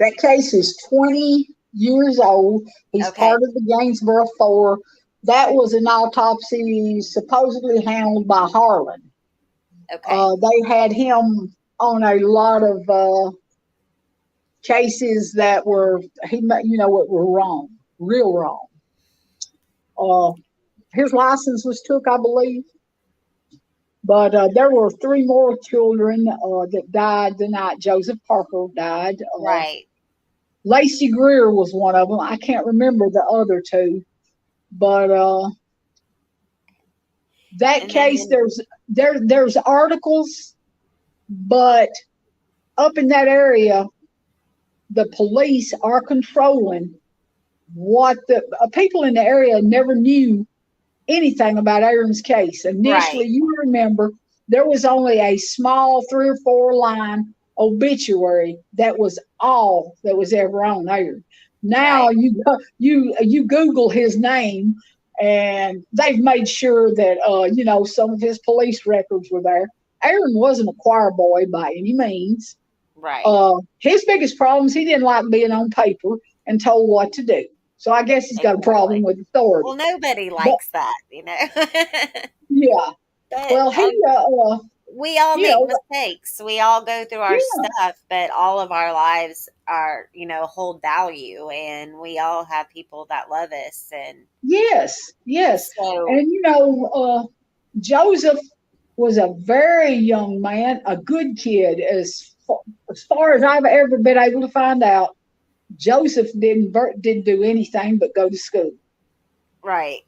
[SPEAKER 2] that case is 20 years old. He's
[SPEAKER 1] okay,
[SPEAKER 2] part of the Gainesboro Four. That was an autopsy supposedly handled by Harlan.
[SPEAKER 1] okay,
[SPEAKER 2] They had him on a lot of cases that were, you know, what were wrong, real wrong. Uh, his license was took, I believe. But there were three more children that died the night Joseph Parker died.
[SPEAKER 1] right.
[SPEAKER 2] Lacey Greer was one of them. I can't remember the other two, but that
[SPEAKER 1] And then
[SPEAKER 2] case, there's articles, but up in that area, the police are controlling what the people in the area never knew anything about Aaron's case.
[SPEAKER 1] right,
[SPEAKER 2] Initially, you remember there was only a small 3 or 4 line obituary that was all that was ever on Aaron. Now
[SPEAKER 1] right,
[SPEAKER 2] you Google his name, and they've made sure that you know, some of his police records were there. Aaron wasn't a choir boy by any means.
[SPEAKER 1] right.
[SPEAKER 2] His biggest problem is he didn't like being on paper and told what to do. So I guess he's got a problem
[SPEAKER 1] Exactly.
[SPEAKER 2] with
[SPEAKER 1] Well,
[SPEAKER 2] authority.
[SPEAKER 1] nobody
[SPEAKER 2] But
[SPEAKER 1] likes that, you know.
[SPEAKER 2] yeah,
[SPEAKER 1] But
[SPEAKER 2] well,
[SPEAKER 1] we all
[SPEAKER 2] you
[SPEAKER 1] make
[SPEAKER 2] know,
[SPEAKER 1] mistakes. We all go through our
[SPEAKER 2] yeah,
[SPEAKER 1] stuff, but all of our lives are, hold value, and we all have people that love us, and
[SPEAKER 2] yes, yes.
[SPEAKER 1] so
[SPEAKER 2] And you know, Joseph was a very young man, a good kid. As far as I've ever been able to find out, Joseph didn't do anything but go to school.
[SPEAKER 1] Right.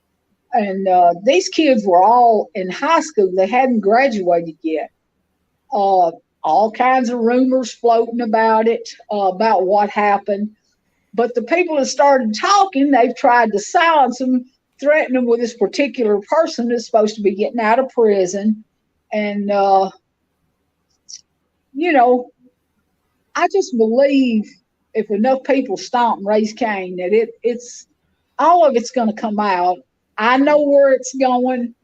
[SPEAKER 2] And these kids were all in high school. They hadn't graduated yet. Uh, all kinds of rumors floating about it, about what happened. But the people that started talking, they've tried to silence them, threaten them with this particular person that's supposed to be getting out of prison. And, you know, I just believe if enough people stomp and raise Cain, that it's all of it's going to come out. I know where it's going,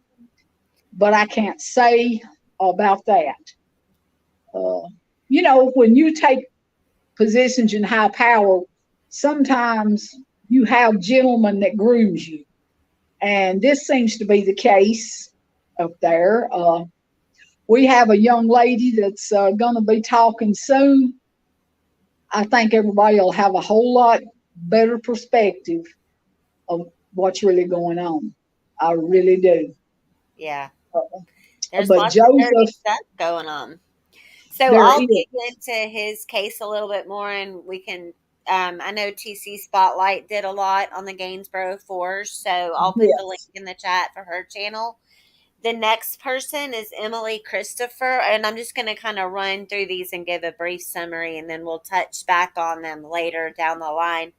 [SPEAKER 2] but I can't say about that. Uh, when you take positions in high power, sometimes you have gentlemen that grooms you, and this seems to be the case up there. We have a young lady that's going to be talking soon. I think everybody will have a whole lot better perspective of what's really going on. I really do.
[SPEAKER 1] Yeah.
[SPEAKER 2] Uh,
[SPEAKER 1] There's
[SPEAKER 2] but
[SPEAKER 1] lots of dirty
[SPEAKER 2] Joseph,
[SPEAKER 1] stuff going on. So
[SPEAKER 2] there
[SPEAKER 1] I'll
[SPEAKER 2] is.
[SPEAKER 1] dig into his case a little bit more, and we can. I know TC Spotlight did a lot on the Gainsborough Fours, so I'll put the link
[SPEAKER 2] Yes.
[SPEAKER 1] in the chat for her channel. The next person is Emily Christopher, and I'm just going to kind of run through these and give a brief summary, and then we'll touch back on them later down the line.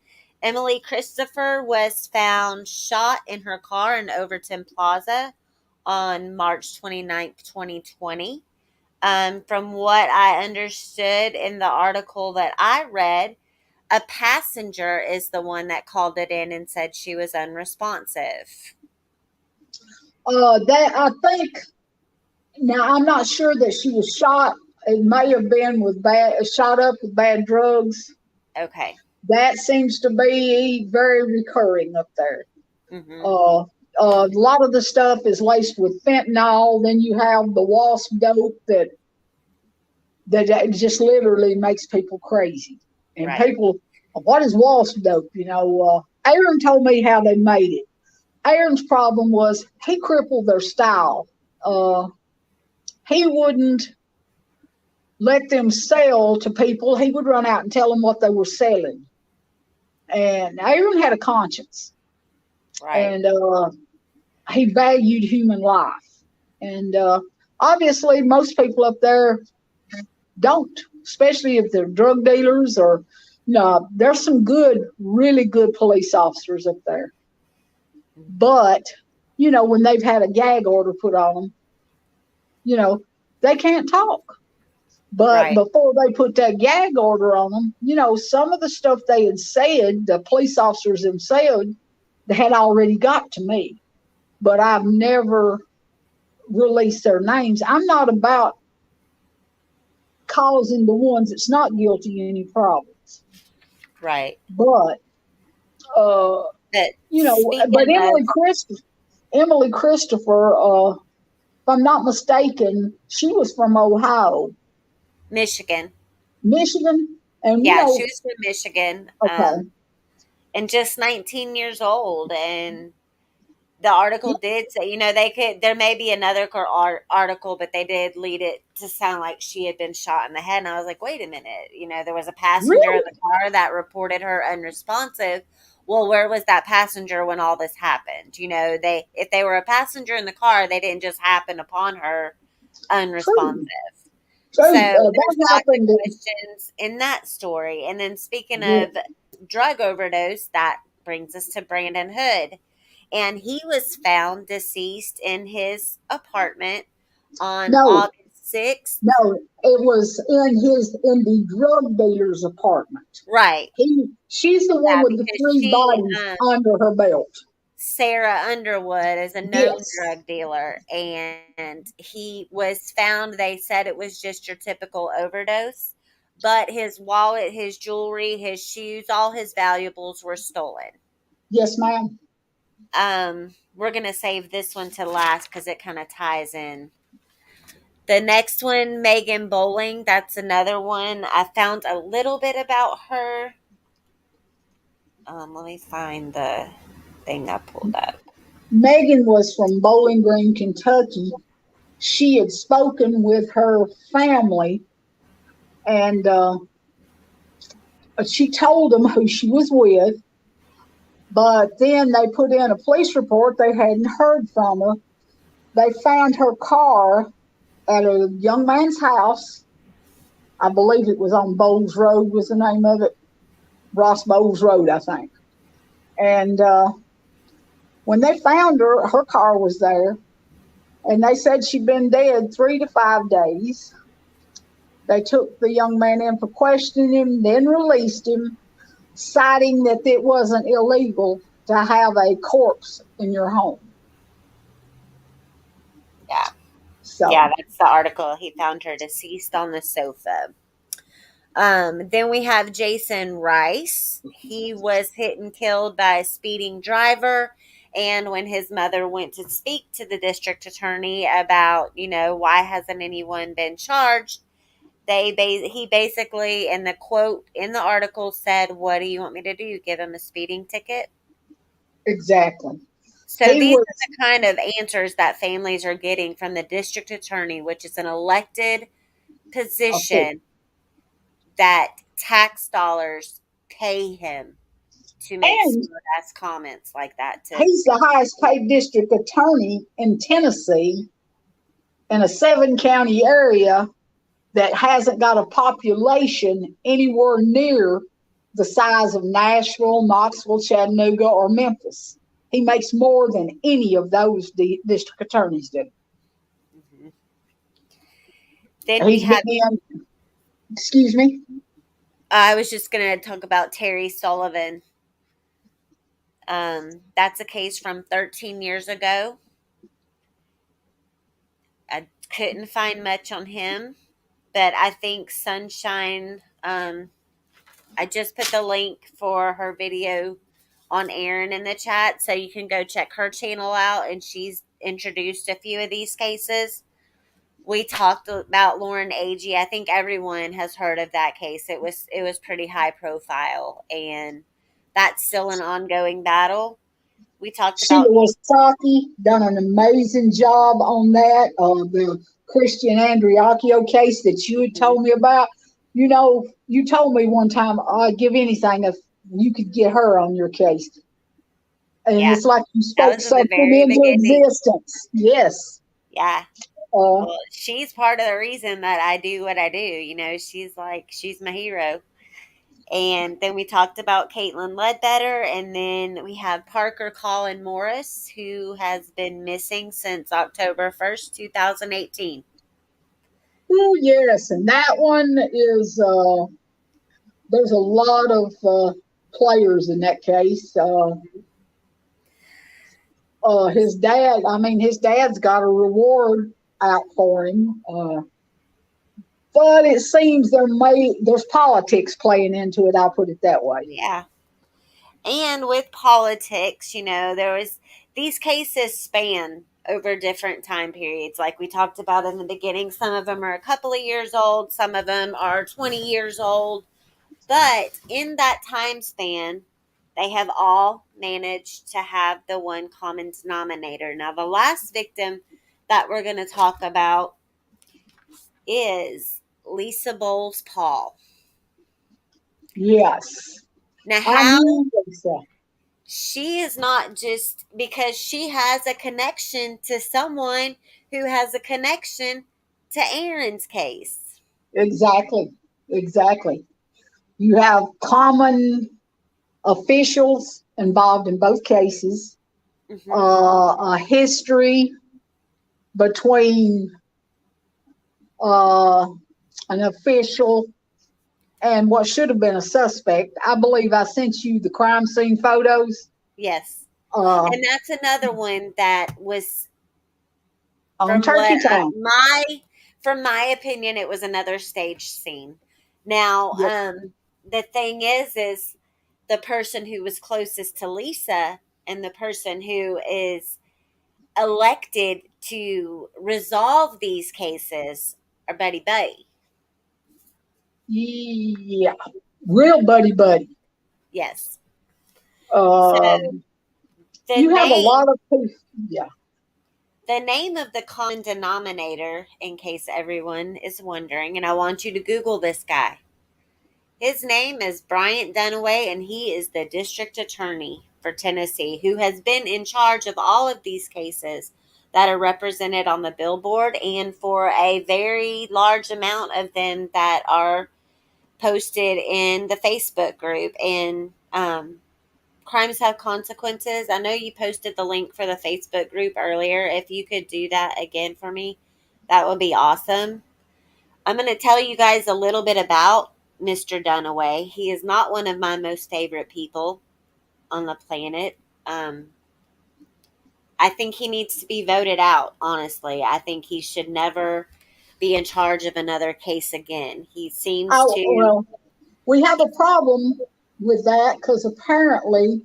[SPEAKER 1] Emily Christopher was found shot in her car in Overton Plaza on March 29th, 2020. From what I understood in the article that I read, a passenger is the one that called it in and said she was unresponsive.
[SPEAKER 2] That I think now I'm not sure that she was shot. It may have been with shot up with bad drugs.
[SPEAKER 1] Okay.
[SPEAKER 2] That seems to be very recurring up there.
[SPEAKER 1] Mm-hmm.
[SPEAKER 2] Uh, a lot of the stuff is laced with fentanyl. Then you have the wasp dope that just literally makes people crazy. And
[SPEAKER 1] Right.
[SPEAKER 2] people, what is wasp dope? Aaron told me how they made it. Aaron's problem was he crippled their style. He wouldn't let them sell to people. He would run out and tell them what they were selling. And Aaron had a conscience,
[SPEAKER 1] Right.
[SPEAKER 2] and he valued human life. And obviously, most people up there don't, especially if they're drug dealers or, there's some good, really good police officers up there. But, when they've had a gag order put on them, they can't talk. But
[SPEAKER 1] Right.
[SPEAKER 2] before they put that gag order on them, some of the stuff they had said, the police officers themselves, they had already got to me. But I've never released their names. I'm not about causing the ones that's not guilty any problems.
[SPEAKER 1] Right.
[SPEAKER 2] But uh,
[SPEAKER 1] But
[SPEAKER 2] but
[SPEAKER 1] speaking of
[SPEAKER 2] Emily Christopher, if I'm not mistaken, she was from Ohio,
[SPEAKER 1] Michigan,
[SPEAKER 2] Michigan, and
[SPEAKER 1] yeah, she was from Michigan,
[SPEAKER 2] okay,
[SPEAKER 1] and just 19 years old. And the article did say, they could, there may be another article, but they did lead it to sound like she had been shot in the head. And I was like, wait a minute, there was a passenger in
[SPEAKER 2] really,
[SPEAKER 1] the car that reported her unresponsive. Well, where was that passenger when all this happened? If they were a passenger in the car, they didn't just happen upon her unresponsive.
[SPEAKER 2] true,
[SPEAKER 1] So
[SPEAKER 2] true.
[SPEAKER 1] there's
[SPEAKER 2] That
[SPEAKER 1] lots of
[SPEAKER 2] happened.
[SPEAKER 1] questions in that story. And then speaking
[SPEAKER 2] Yeah.
[SPEAKER 1] of drug overdose, that brings us to Brandon Hood. And he was found deceased in his apartment on
[SPEAKER 2] No,
[SPEAKER 1] August 6th.
[SPEAKER 2] no, it was in the drug dealer's apartment.
[SPEAKER 1] Right.
[SPEAKER 2] She's the one
[SPEAKER 1] Yeah,
[SPEAKER 2] with the
[SPEAKER 1] because
[SPEAKER 2] three bodies under her belt.
[SPEAKER 1] Sarah Underwood is a known
[SPEAKER 2] Yes,
[SPEAKER 1] drug dealer, and he was found. They said it was just your typical overdose, but his wallet, his jewelry, his shoes, all his valuables were stolen.
[SPEAKER 2] yes, ma'am.
[SPEAKER 1] We're gonna save this one to last because it kind of ties in. The next one, Megan Bowling, that's another one. I found a little bit about her. Let me find the thing I pulled up.
[SPEAKER 2] Megan was from Bowling Green, Kentucky. She had spoken with her family, and she told them who she was with. But then they put in a police report. They hadn't heard from her. They found her car at a young man's house. I believe it was on Bowles Road was the name of it. Ross Bowles Road, I think. And when they found her, her car was there. And they said she'd been dead 3 to 5 days. They took the young man in for questioning him, then released him, citing that it wasn't illegal to have a corpse in your home.
[SPEAKER 1] Yeah.
[SPEAKER 2] So,
[SPEAKER 1] Yeah, that's the article. He found her deceased on the sofa. Then we have Jason Rice. He was hit and killed by a speeding driver. And when his mother went to speak to the district attorney about, why hasn't anyone been charged, he basically, in the quote in the article, said, "What do you want me to do? Give him a speeding ticket?"
[SPEAKER 2] exactly.
[SPEAKER 1] So
[SPEAKER 2] He
[SPEAKER 1] these
[SPEAKER 2] was,
[SPEAKER 1] are the kind of answers that families are getting from the district attorney, which is an elected position that tax dollars pay him to make
[SPEAKER 2] and
[SPEAKER 1] smart ass comments like that to
[SPEAKER 2] he's the highest paid district attorney in Tennessee in a 7 county area that hasn't got a population anywhere near the size of Nashville, Knoxville, Chattanooga, or Memphis. He makes more than any of those district attorneys do.
[SPEAKER 1] Mhm. Then we
[SPEAKER 2] He's been
[SPEAKER 1] have,
[SPEAKER 2] in, excuse me?
[SPEAKER 1] I was just going to talk about Terry Sullivan. That's a case from 13 years ago. I couldn't find much on him, but I think Sunshine, I just put the link for her video on Erin in the chat, so you can go check her channel out, and she's introduced a few of these cases. We talked about Lauren Agee. I think everyone has heard of that case. It was pretty high profile, and that's still an ongoing battle. We talked
[SPEAKER 2] Sheila
[SPEAKER 1] about
[SPEAKER 2] Wasaki done an amazing job on that. The Christian Andriacchio case that you had told me about. You know, you told me one time I'd give anything if you could get her on your case. And
[SPEAKER 1] yeah,
[SPEAKER 2] it's like you
[SPEAKER 1] that
[SPEAKER 2] spoke
[SPEAKER 1] was in the
[SPEAKER 2] something
[SPEAKER 1] very
[SPEAKER 2] into
[SPEAKER 1] beginning.
[SPEAKER 2] existence. Yes.
[SPEAKER 1] Yeah.
[SPEAKER 2] Uh,
[SPEAKER 1] Well, she's part of the reason that I do what I do. She's my hero. And then we talked about Caitlin Ledbetter, and then we have Parker Colin Morris, who has been missing since October 1st, 2018.
[SPEAKER 2] oh, yes. And that one is, there's a lot of players in that case. His dad, I mean, his dad's got a reward out for him. But it seems there's politics playing into it. I'll put it that way.
[SPEAKER 1] Yeah. And with politics, these cases span over different time periods. Like we talked about in the beginning, some of them are a couple of years old, some of them are 20 years old. But in that time span, they have all managed to have the one common denominator. Now, the last victim that we're going to talk about is Lisa Bowles Paul.
[SPEAKER 2] Yes,
[SPEAKER 1] Now,
[SPEAKER 2] I
[SPEAKER 1] how
[SPEAKER 2] knew Lisa.
[SPEAKER 1] she is not just because she has a connection to someone who has a connection to Aaron's case.
[SPEAKER 2] Exactly, exactly. You have common officials involved in both cases.
[SPEAKER 1] Mm-hmm.
[SPEAKER 2] A history between uh, an official and what should have been a suspect. I believe I sent you the crime scene photos.
[SPEAKER 1] Yes.
[SPEAKER 2] Uh,
[SPEAKER 1] And that's another one that was
[SPEAKER 2] on
[SPEAKER 1] from what
[SPEAKER 2] Turkey Time.
[SPEAKER 1] from my opinion, it was another stage scene. Now,
[SPEAKER 2] Yep.
[SPEAKER 1] the thing is the person who was closest to Lisa and the person who is elected to resolve these cases are buddy buddy.
[SPEAKER 2] Yeah, real buddy buddy.
[SPEAKER 1] Yes. So
[SPEAKER 2] Um,
[SPEAKER 1] the
[SPEAKER 2] you have a
[SPEAKER 1] name
[SPEAKER 2] lot of people. Yeah,
[SPEAKER 1] the name of the common denominator, in case everyone is wondering, and I want you to Google this guy. His name is Bryant Dunaway, and he is the district attorney. for Tennessee, who has been in charge of all of these cases that are represented on the billboard, and for a very large amount of them that are posted in the Facebook group. And crimes have consequences. I know you posted the link for the Facebook group earlier. If you could do that again for me, that would be awesome. I'm going to tell you guys a little bit about Mr. Dunaway. He is not one of my most favorite people on the planet. Um, I think he needs to be voted out, honestly. I think he should never be in charge of another case again. He seems
[SPEAKER 2] Oh,
[SPEAKER 1] to.
[SPEAKER 2] well, we have a problem with that because apparently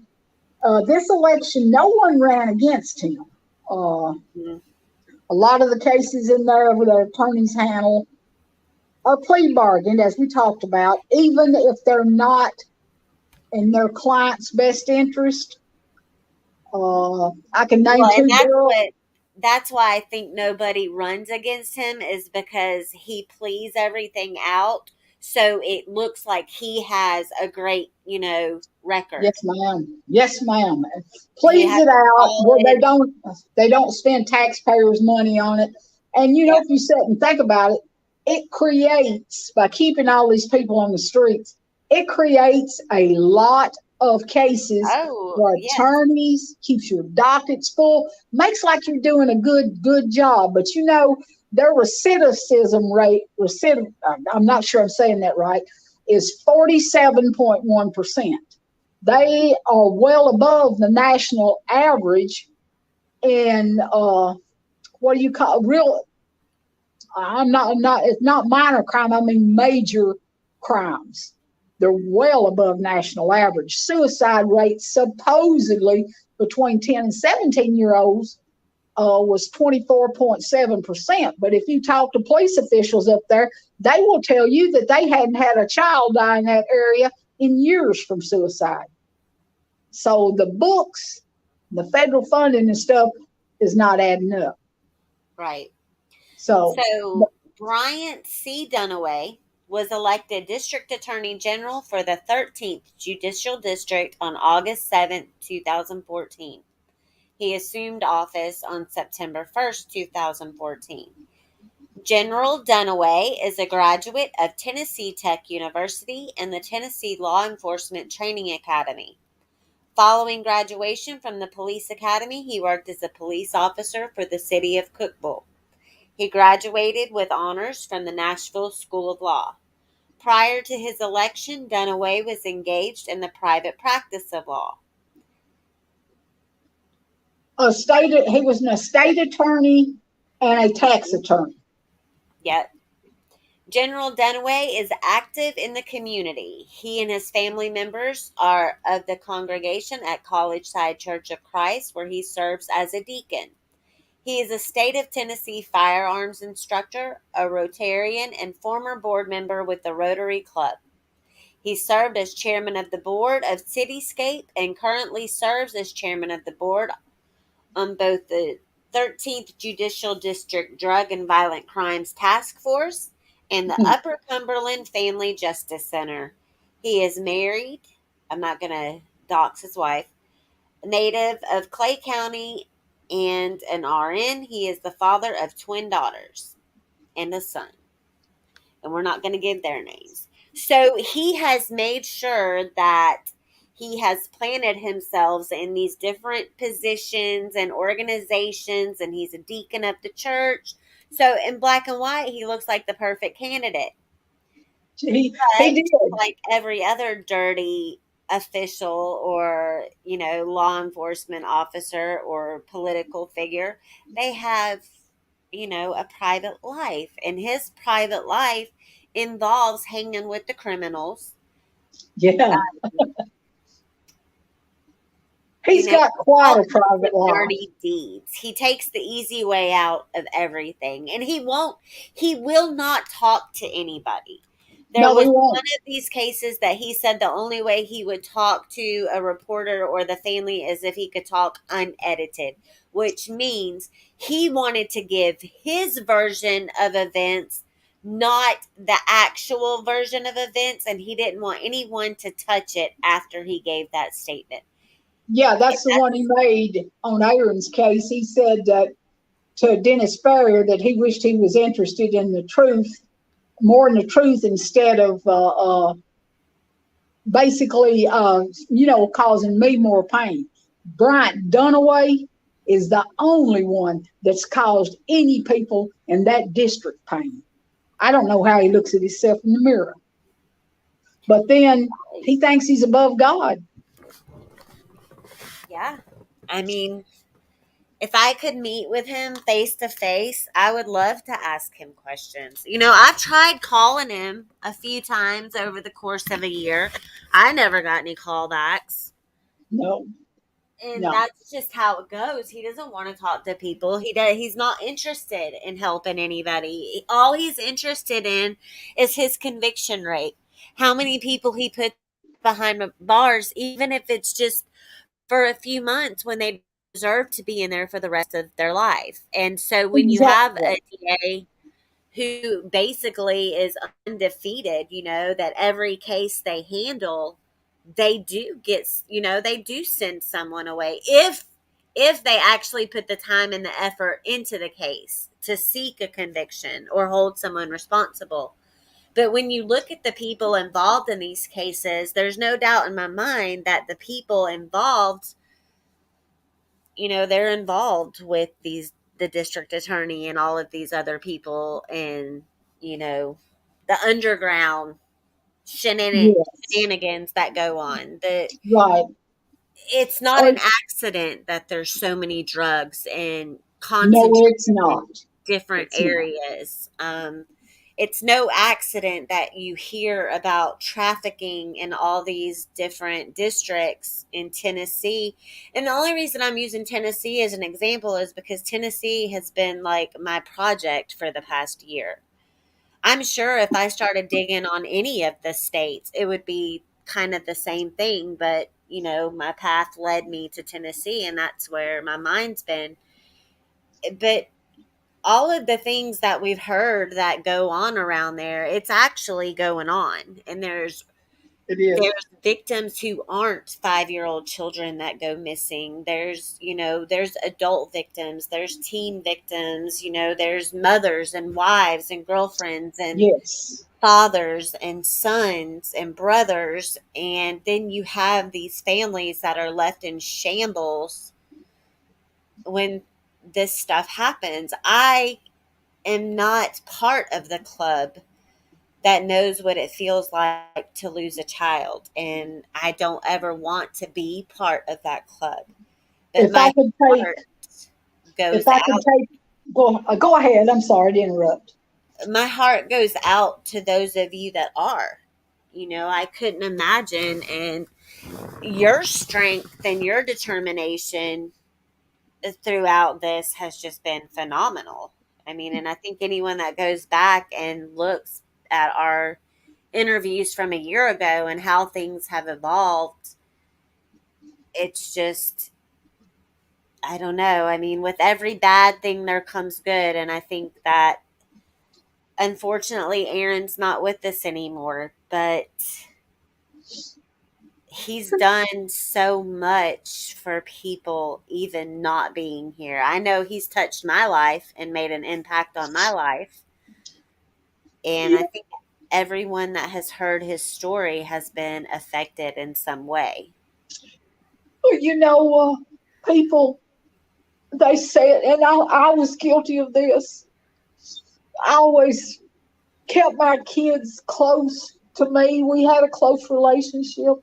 [SPEAKER 2] this election, no one ran against him. Uh,
[SPEAKER 1] Mm,
[SPEAKER 2] a lot of the cases in there where the attorneys handle are plea bargained, as we talked about, even if they're not in their client's best interest. I can name
[SPEAKER 1] well, and
[SPEAKER 2] two girls.
[SPEAKER 1] that's why I think nobody runs against him, is because he pleads everything out, so it looks like he has a great, record.
[SPEAKER 2] Yes, ma'am. Yes, ma'am.
[SPEAKER 1] He
[SPEAKER 2] Please
[SPEAKER 1] has
[SPEAKER 2] it
[SPEAKER 1] a
[SPEAKER 2] out where
[SPEAKER 1] solid.
[SPEAKER 2] they don't spend taxpayers' money on it. And
[SPEAKER 1] Yeah.
[SPEAKER 2] if you sit and think about it, it creates by keeping all these people on the streets, it creates a lot of cases
[SPEAKER 1] Oh,
[SPEAKER 2] for
[SPEAKER 1] yes.
[SPEAKER 2] attorneys, keeps your dockets full, makes like you're doing a good job. But their recidivism rate, I'm not sure I'm saying that right, is 47.1%. They are well above the national average in what do you call real? I'm not. It's not minor crime. I mean major crimes. They're well above national average. Suicide rates supposedly between 10 and 17-year-olds was 24.7%. But if you talk to police officials up there, they will tell you that they hadn't had a child die in that area in years from suicide. So the books, the federal funding and stuff is not adding up.
[SPEAKER 1] Right.
[SPEAKER 2] So,
[SPEAKER 1] So Bryant C. Dunaway was elected District Attorney General for the 13th Judicial District on August 7th, 2014. He assumed office on September 1st, 2014. General Dunaway is a graduate of Tennessee Tech University and the Tennessee Law Enforcement Training Academy. Following graduation from the police academy, he worked as a police officer for the city of Cookeville. He graduated with honors from the Nashville School of Law. Prior to his election, Dunaway was engaged in the private practice of law.
[SPEAKER 2] he was an estate attorney and a tax attorney.
[SPEAKER 1] Yet, General Dunaway is active in the community. He and his family members are of the congregation at College Side Church of Christ, where he serves as a deacon. He is a state of Tennessee firearms instructor, a Rotarian, and former board member with the Rotary Club. He served as chairman of the board of Cityscape and currently serves as chairman of the board on both the 13th Judicial District Drug and Violent Crimes Task Force and the Upper Cumberland Family Justice Center. He is married. I'm not going to dox his wife. Native of Clay County and an RN. He is the father of twin daughters and a son. And we're not going to give their names. So he has made sure that he has planted himself in these different positions and organizations, and he's a deacon of the church. So in black and white, he looks like the perfect candidate.
[SPEAKER 2] He
[SPEAKER 1] But
[SPEAKER 2] did.
[SPEAKER 1] like every other dirty official or, law enforcement officer or political figure, they have, a private life. And his private life involves hanging with the criminals.
[SPEAKER 2] Yeah.
[SPEAKER 1] um,
[SPEAKER 2] He's got quite
[SPEAKER 1] all
[SPEAKER 2] a
[SPEAKER 1] kinds
[SPEAKER 2] private
[SPEAKER 1] of
[SPEAKER 2] life.
[SPEAKER 1] dirty deeds. He takes the easy way out of everything, and he will not talk to anybody. There
[SPEAKER 2] No,
[SPEAKER 1] was
[SPEAKER 2] he
[SPEAKER 1] one
[SPEAKER 2] won't.
[SPEAKER 1] of these cases that he said the only way he would talk to a reporter or the family is if he could talk unedited, which means he wanted to give his version of events, not the actual version of events, and he didn't want anyone to touch it after he gave that statement.
[SPEAKER 2] Yeah, that's the one he made on Aaron's case. He said that to Dennis Ferrier that he wished he was interested in the truth, more in the truth instead of basically, causing me more pain. Bryant Dunaway is the only one that's caused any people in that district pain. I don't know how he looks at himself in the mirror, but then he thinks he's above God.
[SPEAKER 1] Yeah. I mean, if I could meet with him face to face, I would love to ask him questions. I've tried calling him a few times over the course of a year. I never got any callbacks.
[SPEAKER 2] No,
[SPEAKER 1] And
[SPEAKER 2] no,
[SPEAKER 1] that's just how it goes. He doesn't want to talk to people. He's not interested in helping anybody. All he's interested in is his conviction rate. How many people he puts behind bars, even if it's just for a few months when they deserve to be in there for the rest of their life. And so when you have
[SPEAKER 2] exactly.
[SPEAKER 1] a DA who basically is undefeated, that every case they handle, they do get, they do send someone away if they actually put the time and the effort into the case to seek a conviction or hold someone responsible. But when you look at the people involved in these cases, there's no doubt in my mind that the people involved, they're involved with the district attorney and all of these other people, and you know the underground
[SPEAKER 2] Yes,
[SPEAKER 1] shenanigans that go on.
[SPEAKER 2] right.
[SPEAKER 1] It's not
[SPEAKER 2] Oh,
[SPEAKER 1] an accident that there's so many drugs and
[SPEAKER 2] no,
[SPEAKER 1] concentrated
[SPEAKER 2] it's
[SPEAKER 1] in
[SPEAKER 2] not.
[SPEAKER 1] different
[SPEAKER 2] It's not.
[SPEAKER 1] areas. It's no accident that you hear about trafficking in all these different districts in Tennessee. And the only reason I'm using Tennessee as an example is because Tennessee has been like my project for the past year. I'm sure if I started digging on any of the states, it would be kind of the same thing. But, my path led me to Tennessee, and that's where my mind's been. But all of the things that we've heard that go on around there, it's actually going on. And
[SPEAKER 2] It is.
[SPEAKER 1] there's victims who aren't 5-year-old children that go missing. There's adult victims, there's teen victims, there's mothers and wives and girlfriends and
[SPEAKER 2] Yes.
[SPEAKER 1] fathers and sons and brothers, and then you have these families that are left in shambles when this stuff happens. I am not part of the club that knows what it feels like to lose a child, and I don't ever want to be part of that club. But
[SPEAKER 2] If I
[SPEAKER 1] my
[SPEAKER 2] could take,
[SPEAKER 1] heart
[SPEAKER 2] if
[SPEAKER 1] goes
[SPEAKER 2] I could
[SPEAKER 1] out.
[SPEAKER 2] take, go ahead. I'm sorry to interrupt.
[SPEAKER 1] My heart goes out to those of you that are. I couldn't imagine, and your strength and your determination throughout this has just been phenomenal. I mean, and I think anyone that goes back and looks at our interviews from a year ago and how things have evolved, it's just, I don't know. I mean, with every bad thing, there comes good. And I think that unfortunately, Aaron's not with us anymore, but he's done so much for people even not being here. I know he's touched my life and made an impact on my life. And I
[SPEAKER 2] You
[SPEAKER 1] think everyone that has heard his story has been affected in some way.
[SPEAKER 2] you know, people, they say it, and I was guilty of this. I always kept my kids close to me. We had a close relationship.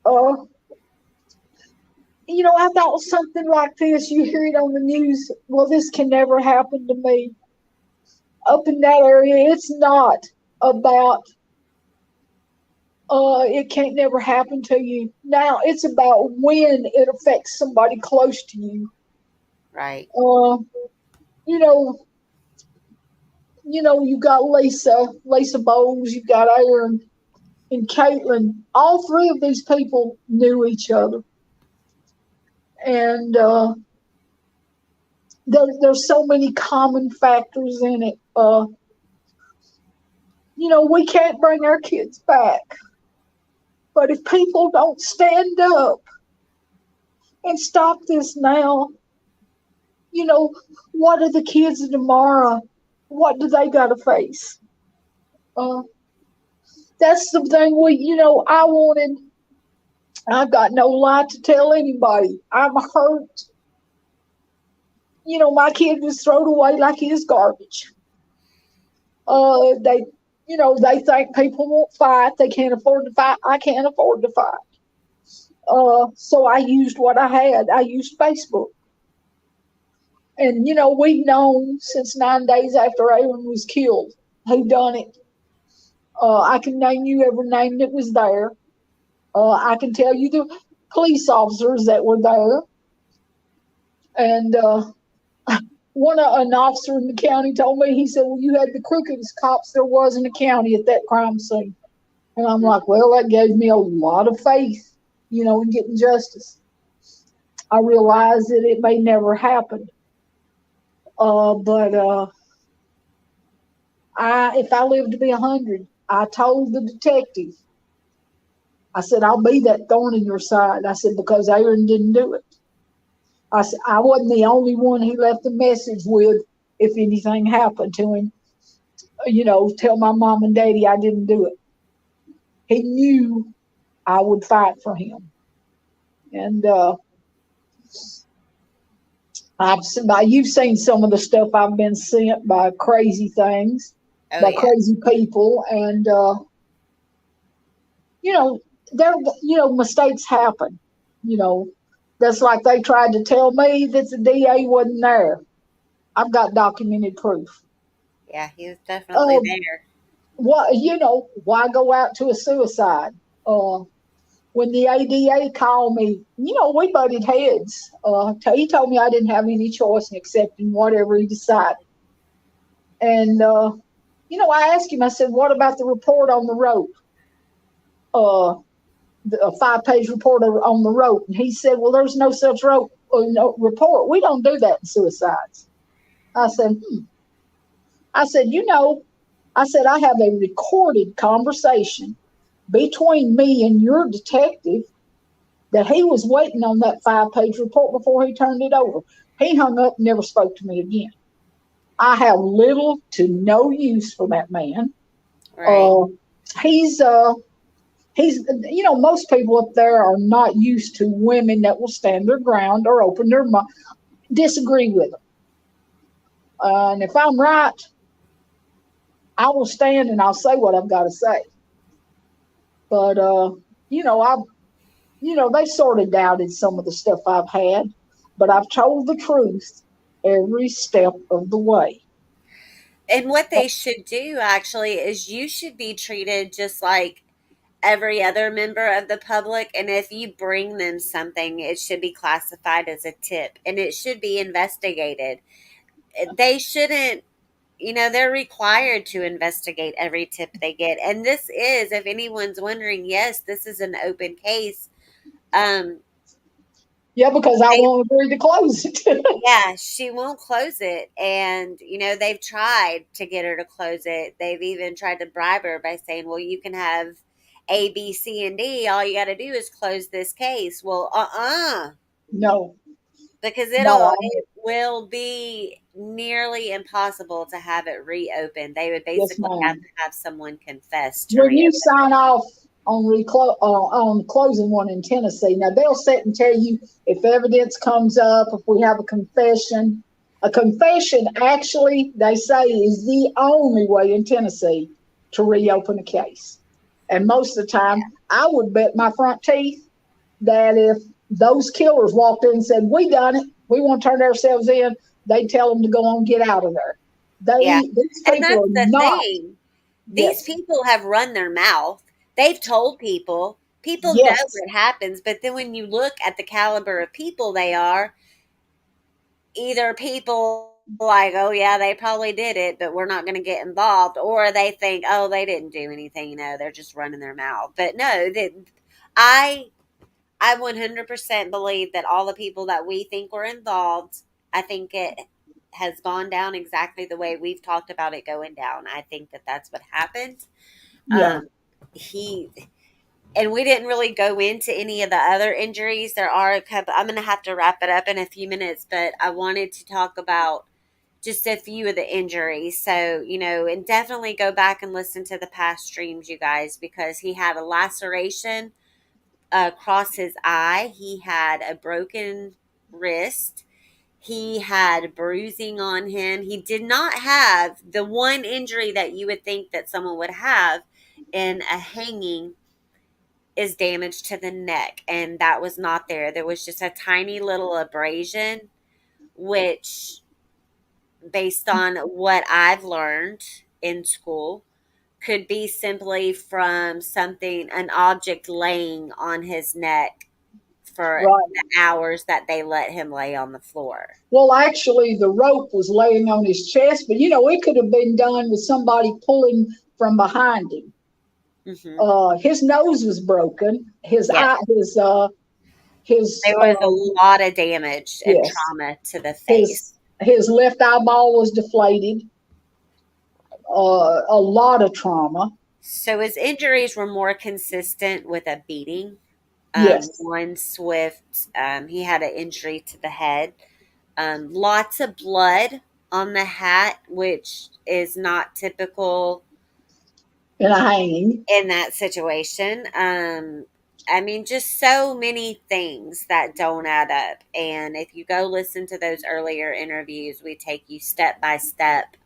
[SPEAKER 2] Uh, I thought something like this, you hear it on the news, well, this can never happen to me. Up in that area, it's not about it can't never happen to you. Now it's about when it affects somebody close to you.
[SPEAKER 1] Right.
[SPEAKER 2] Uh, you know, you got Lisa Bowles, you got Aaron and Caitlin. All three of these people knew each other, and there's so many common factors in it. We can't bring our kids back, but if people don't stand up and stop this now. You know, what are the kids of tomorrow? What do they got to face? Uh, that's the thing I wanted. I've got no lie to tell anybody. I'm hurt. My kid was thrown away like he is garbage. They, they think people won't fight. They can't afford to fight. I can't afford to fight. So I used what I had. I used Facebook. And, we've known since 9 days after Aaron was killed who done it. I can name you every name that was there. I can tell you the police officers that were there. And an officer in the county told me, he said, well, you had the crookedest cops there was in the county at that crime scene. And I'm like, well, that gave me a lot of faith, in getting justice. I realized that it may never happen. But if I live to be 100, I told the detective, I said, I'll be that thorn in your side. I said, because Aaron didn't do it. I said, I wasn't the only one he left a message with if anything happened to him. Tell my mom and daddy I didn't do it. He knew I would fight for him. And you've seen some of the stuff I've been sent by crazy things,
[SPEAKER 1] Oh
[SPEAKER 2] by
[SPEAKER 1] yeah.
[SPEAKER 2] crazy people. And, you know, there, mistakes happen. That's like they tried to tell me that the DA wasn't there. I've got documented proof.
[SPEAKER 1] Yeah, he was definitely
[SPEAKER 2] Uh,
[SPEAKER 1] there.
[SPEAKER 2] why go out to a suicide? When the ADA called me, we butted heads. He told me I didn't have any choice in accepting whatever he decided. And, I asked him, I said, what about the report on the rope? Uh, a 5-page report on the rope. And he said, well, there's no such rope or no report. We don't do that in suicides. I said, I said, I have a recorded conversation between me and your detective that he was waiting on that 5-page report before he turned it over. He hung up and never spoke to me again. I have little to no use for that man.
[SPEAKER 1] Right.
[SPEAKER 2] Uh, he's most people up there are not used to women that will stand their ground or open their mouth, disagree with them. And if I'm right, I will stand and I'll say what I've got to say. But I they sort of doubted some of the stuff I've had, but I've told the truth every step of the way.
[SPEAKER 1] And what they should do actually is you should be treated just like every other member of the public. And if you bring them something, it should be classified as a tip and it should be investigated. They shouldn't, they're required to investigate every tip they get. And this is, if anyone's wondering, yes, this is an open case. Um,
[SPEAKER 2] Yeah, because I
[SPEAKER 1] they
[SPEAKER 2] won't agree to close it.
[SPEAKER 1] Yeah, she won't close it. And, they've tried to get her to close it. They've even tried to bribe her by saying, well, you can have A, B, C, and D. All you got to do is close this case. Well,
[SPEAKER 2] No,
[SPEAKER 1] because
[SPEAKER 2] no,
[SPEAKER 1] it will be nearly impossible to have it reopened. They would
[SPEAKER 2] yes,
[SPEAKER 1] basically have
[SPEAKER 2] ma'am.
[SPEAKER 1] to have someone confess to
[SPEAKER 2] When you
[SPEAKER 1] reopen.
[SPEAKER 2] sign off on closing one in Tennessee, now they'll sit and tell you if evidence comes up, if we have a confession. A confession, actually, they say, is the only way in Tennessee to reopen a case. And most of the time, I would bet my front teeth that if those killers walked in and said, we done it, we want to turn ourselves in, they'd tell them to go on, get out of there.
[SPEAKER 1] Yeah.
[SPEAKER 2] These
[SPEAKER 1] And
[SPEAKER 2] people
[SPEAKER 1] that's
[SPEAKER 2] are
[SPEAKER 1] the
[SPEAKER 2] not,
[SPEAKER 1] thing. These
[SPEAKER 2] yes,
[SPEAKER 1] people have run their mouth. They've told people. People know
[SPEAKER 2] yes,
[SPEAKER 1] what happens, but then when you look at the caliber of people they are, either people like, oh yeah, they probably did it, but we're not going to get involved, or they think, oh, they didn't do anything. They're just running their mouth. But no, that I I 100% believe that all the people that we think were involved, I think it has gone down exactly the way we've talked about it going down. I think that that's what happened.
[SPEAKER 2] yeah,
[SPEAKER 1] Um, he And we didn't really go into any of the other injuries. There are a couple. I'm going to have to wrap it up in a few minutes, but I wanted to talk about just a few of the injuries. So, and definitely go back and listen to the past streams, you guys, because he had a laceration across his eye. He had a broken wrist. He had bruising on him. He did not have the one injury that you would think that someone would have in a hanging is damage to the neck, and that was not there. There was just a tiny little abrasion, which, based on what I've learned in school, could be simply from something, an object laying on his neck for
[SPEAKER 2] Right.
[SPEAKER 1] the hours that they let him lay on the floor.
[SPEAKER 2] Well, actually, the rope was laying on his chest, but it could have been done with somebody pulling from behind him.
[SPEAKER 1] Hmm.
[SPEAKER 2] His nose was broken. His
[SPEAKER 1] Yes.
[SPEAKER 2] eye, his
[SPEAKER 1] There was a lot of damage and
[SPEAKER 2] yes,
[SPEAKER 1] trauma to the
[SPEAKER 2] his
[SPEAKER 1] face.
[SPEAKER 2] his left eyeball was deflated. A lot of trauma.
[SPEAKER 1] So his injuries were more consistent with a beating.
[SPEAKER 2] Yes,
[SPEAKER 1] One swift, he had an injury to the head. Lots of blood on the hat, which is not typical
[SPEAKER 2] in a hanging.
[SPEAKER 1] in that situation. I mean, just so many things that don't add up. And if you go listen to those earlier interviews, we take you step by step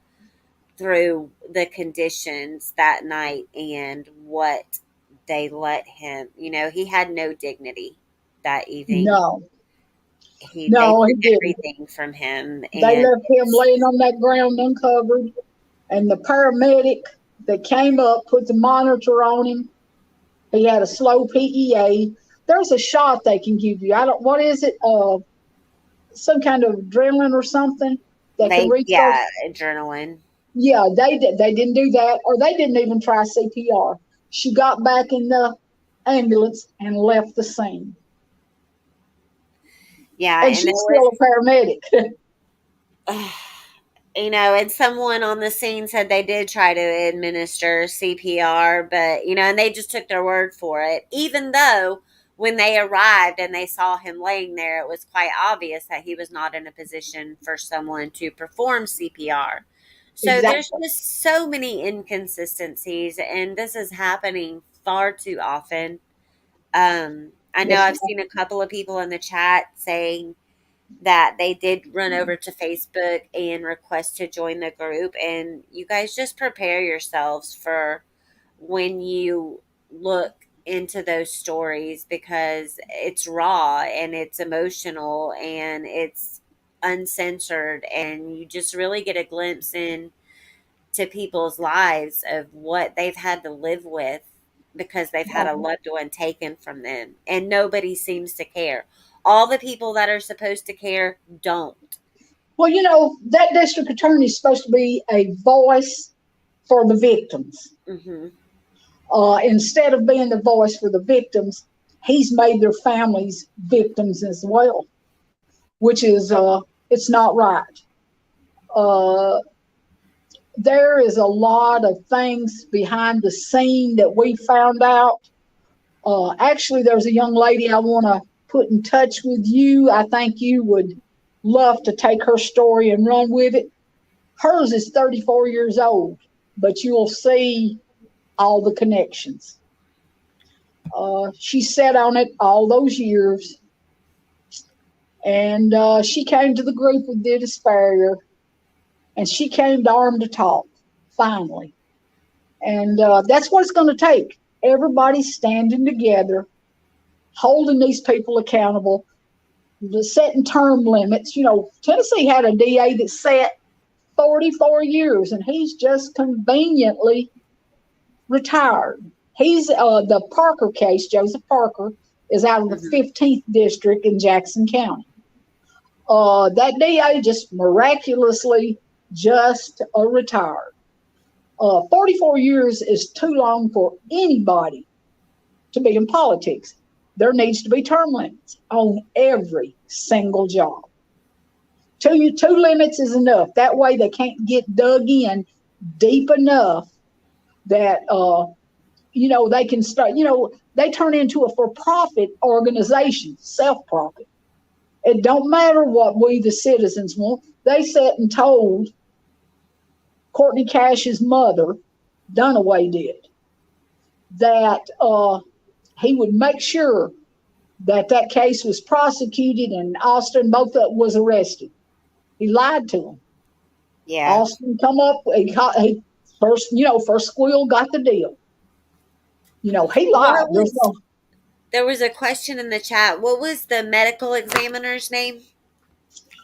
[SPEAKER 1] through the conditions that night and what they let him. He had no dignity that evening.
[SPEAKER 2] No,
[SPEAKER 1] They
[SPEAKER 2] no, he
[SPEAKER 1] took
[SPEAKER 2] didn't.
[SPEAKER 1] everything from him,
[SPEAKER 2] They
[SPEAKER 1] and
[SPEAKER 2] left him laying on that ground uncovered, and the paramedic that came up put the monitor on him. He had a slow PEA. There's a shot they can give you. I don't. What is it? Some kind of adrenaline or something that can restart.
[SPEAKER 1] yeah, adrenaline.
[SPEAKER 2] Yeah, they did. They didn't do that, or they didn't even try CPR. She got back in the ambulance and left the scene,
[SPEAKER 1] Yeah,
[SPEAKER 2] and
[SPEAKER 1] and
[SPEAKER 2] she's still a paramedic.
[SPEAKER 1] was, and someone on the scene said they did try to administer CPR, but, and they just took their word for it, even though when they arrived and they saw him laying there, it was quite obvious that he was not in a position for someone to perform CPR. So there's
[SPEAKER 2] Exactly.
[SPEAKER 1] just so many inconsistencies, and this is happening far too often. I know
[SPEAKER 2] Yes,
[SPEAKER 1] I've
[SPEAKER 2] ma'am.
[SPEAKER 1] seen a couple of people in the chat saying that they did run over to Facebook and request to join the group. And you guys just prepare yourselves for when you look into those stories, because it's raw and it's emotional and it's uncensored, and you just really get a glimpse into people's lives of what they've had to live with because they've had a loved one taken from them, and nobody seems to care. All the people that are supposed to care don't.
[SPEAKER 2] Well, that district attorney is supposed to be a voice for the victims.
[SPEAKER 1] Hmm.
[SPEAKER 2] Instead of being the voice for the victims, he's made their families victims as well, which is it's not right. Uh, there is a lot of things behind the scene that we found out. Actually, there's a young lady I want to put in touch with you. I think you would love to take her story and run with it. Hers is 34 years old, but you'll see all the connections. She sat on it all those years, and she came to the group with the Despairer, and she came to Arm to Talk, finally. And that's what it's going to take. Everybody standing together, holding these people accountable, setting term limits. Tennessee had a DA that set 44 years, and he's just conveniently retired. He's the Parker case, Joseph Parker, is out of the
[SPEAKER 1] Hmm.
[SPEAKER 2] 15th district in Jackson County. That DA just miraculously just retired. 44 years is too long for anybody to be in politics. There needs to be term limits on every single job. Two limits is enough. That way they can't get dug in deep enough that they can start, they turn into a for-profit organization, self-profit. It don't matter what we, the citizens, want. They sat and told Courtney Cash's mother, Dunaway did, that he would make sure that case was prosecuted and Austin both was arrested. He lied to him.
[SPEAKER 1] Yeah.
[SPEAKER 2] Austin come up, he first, first squeal got the deal. He lied.
[SPEAKER 1] What
[SPEAKER 2] There's
[SPEAKER 1] was
[SPEAKER 2] no,
[SPEAKER 1] There was a question in the chat. What was the medical examiner's name?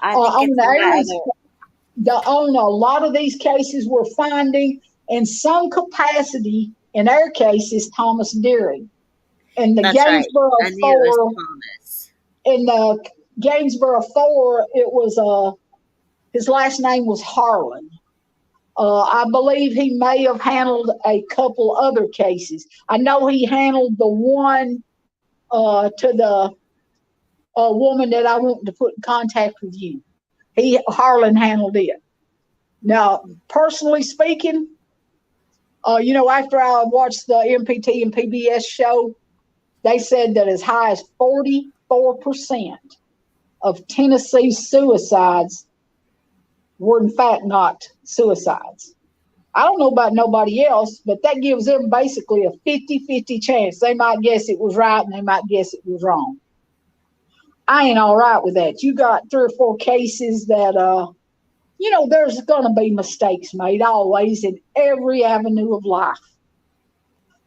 [SPEAKER 1] I think
[SPEAKER 2] on
[SPEAKER 1] it's in that
[SPEAKER 2] Aaron's,
[SPEAKER 1] other.
[SPEAKER 2] on a lot of these cases, we're finding in some capacity, in our case, is Thomas Deering. In the
[SPEAKER 1] That's right.
[SPEAKER 2] Gainesboro
[SPEAKER 1] I knew it was
[SPEAKER 2] 4,
[SPEAKER 1] Thomas.
[SPEAKER 2] in the Gainesboro 4, it was his last name was Harlan. I believe he may have handled a couple other cases. I know he handled the one to the woman that I want to put in contact with you. Harlan handled it. Now, personally speaking, after I watched the MPT and PBS show, they said that as high as 44% of Tennessee suicides were in fact not suicides. I don't know about nobody else, but that gives them basically a 50-50 chance. They might guess it was right and they might guess it was wrong. I ain't all right with that. You got 3 or 4 cases that, there's going to be mistakes made always in every avenue of life.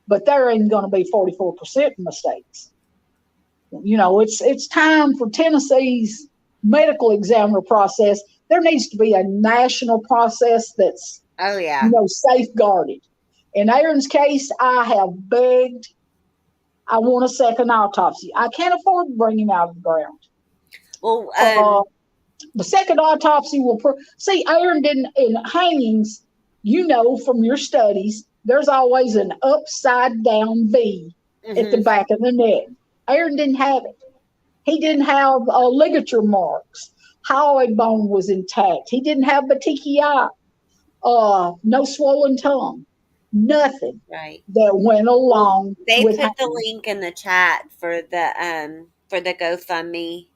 [SPEAKER 2] But there ain't going to be 44% mistakes. It's time for Tennessee's medical examiner process. There needs to be a national process that's,
[SPEAKER 1] Oh, yeah.
[SPEAKER 2] safeguarded. In Aaron's case, I have begged. I want a second autopsy. I can't afford to bring him out of the ground.
[SPEAKER 1] Well,
[SPEAKER 2] The second autopsy will see. Aaron didn't in hangings. From your studies, there's always an upside down V at the
[SPEAKER 1] mhm,
[SPEAKER 2] back of the neck. Aaron didn't have it. He didn't have ligature marks. Hyoid bone was intact. He didn't have petechiae. No swollen tongue. Nothing
[SPEAKER 1] right.
[SPEAKER 2] that went
[SPEAKER 1] Well,
[SPEAKER 2] along
[SPEAKER 1] they
[SPEAKER 2] with
[SPEAKER 1] put the
[SPEAKER 2] hanging.
[SPEAKER 1] link in the chat for the GoFundMe.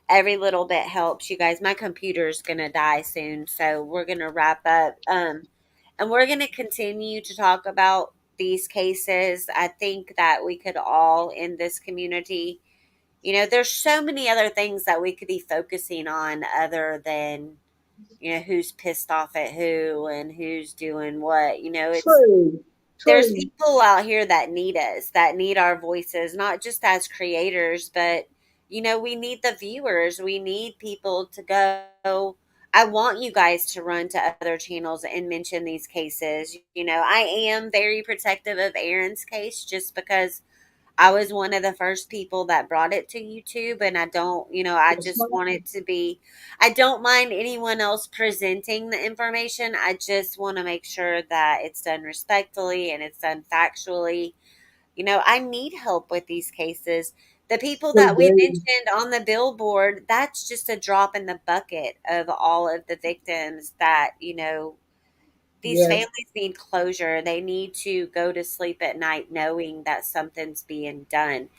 [SPEAKER 1] Every little bit helps, you guys. My computer's gonna die soon, so we're gonna wrap up. And we're gonna continue to talk about these cases. I think that we could all in this community, there's so many other things that we could be focusing on other than, who's pissed off at who and who's doing what.
[SPEAKER 2] True,
[SPEAKER 1] There's
[SPEAKER 2] true.
[SPEAKER 1] people out here that need us, that need our voices, not just as creators, but we need the viewers. We need people to go. I want you guys to run to other channels and mention these cases. I am very protective of Aaron's case just because I was one of the first people that brought it to YouTube, and I don't, I
[SPEAKER 2] Yes,
[SPEAKER 1] just want
[SPEAKER 2] ma'am.
[SPEAKER 1] it to be, I don't mind anyone else presenting the information. I just want to make sure that it's done respectfully and it's done factually. I need help with these cases. The people
[SPEAKER 2] We
[SPEAKER 1] that we
[SPEAKER 2] do.
[SPEAKER 1] mentioned on the billboard, that's just a drop in the bucket of all of the victims that, these
[SPEAKER 2] Yes.
[SPEAKER 1] families need closure. They need to go to sleep at night knowing that something's being done.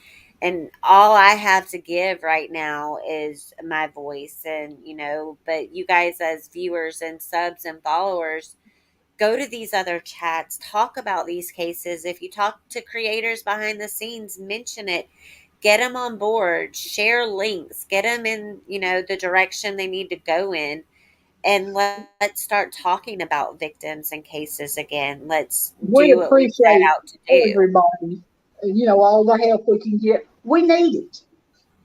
[SPEAKER 1] And all I have to give right now is my voice. And, but you guys, as viewers and subs and followers, go to these other chats, talk about these cases. If you talk to creators behind the scenes, mention it. Get them on board, share links, get them in, the direction they need to go in, and let's start talking about victims and cases again. Let's
[SPEAKER 2] We
[SPEAKER 1] do what we set
[SPEAKER 2] appreciate
[SPEAKER 1] out to do.
[SPEAKER 2] everybody, all the help we can get. We need it.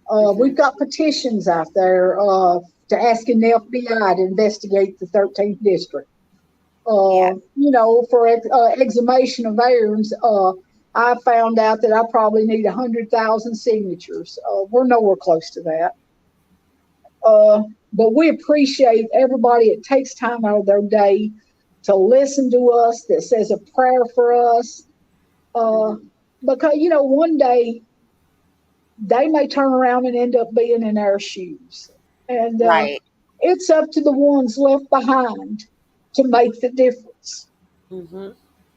[SPEAKER 1] Hmm.
[SPEAKER 2] We've got petitions out there to asking the FBI to investigate the 13th district.
[SPEAKER 1] Yeah.
[SPEAKER 2] For exhumation of Aaron's, I found out that I probably need 100,000 signatures. We're nowhere close to that. Uh, but we appreciate everybody that takes time out of their day to listen to us, that says a prayer for us. Uh,
[SPEAKER 1] Hmm.
[SPEAKER 2] because, one day they may turn around and end up being in our shoes. And
[SPEAKER 1] Right.
[SPEAKER 2] it's up to the ones left behind to make the difference.
[SPEAKER 1] Hmm.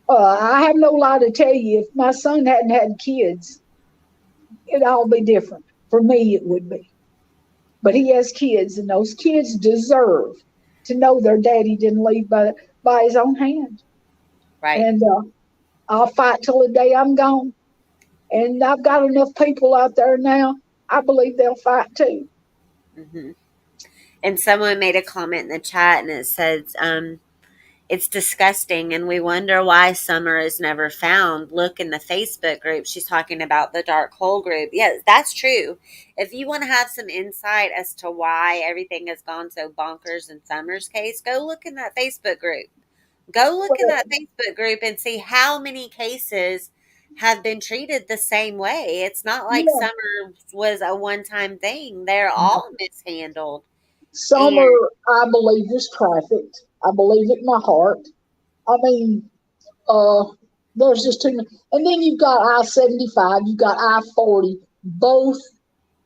[SPEAKER 2] I have no lie to tell you. If my son hadn't had kids, it'd all be different. For me, it would be. But he has kids, and those kids deserve to know their daddy didn't leave by his own hand.
[SPEAKER 1] Right.
[SPEAKER 2] And I'll fight till the day I'm gone. And I've got enough people out there now. I believe they'll fight too.
[SPEAKER 1] Hmm. And someone made a comment in the chat and it says, it's disgusting and we wonder why Summer is never found. Look in the Facebook group. She's talking about the dark hole group. Yes, that's true. If you want to have some insight as to why everything has gone so bonkers in Summer's case, go look in that Facebook group. Go look in
[SPEAKER 2] Well,
[SPEAKER 1] that Facebook group and see how many cases have been treated the same way. It's not like
[SPEAKER 2] yeah,
[SPEAKER 1] Summer was a one time thing, they're all mishandled.
[SPEAKER 2] Summer,
[SPEAKER 1] And
[SPEAKER 2] I believe, was trafficked. I believe it in my heart. I mean, uh, there's just too many. And then you've got I-75, you've got I-40, both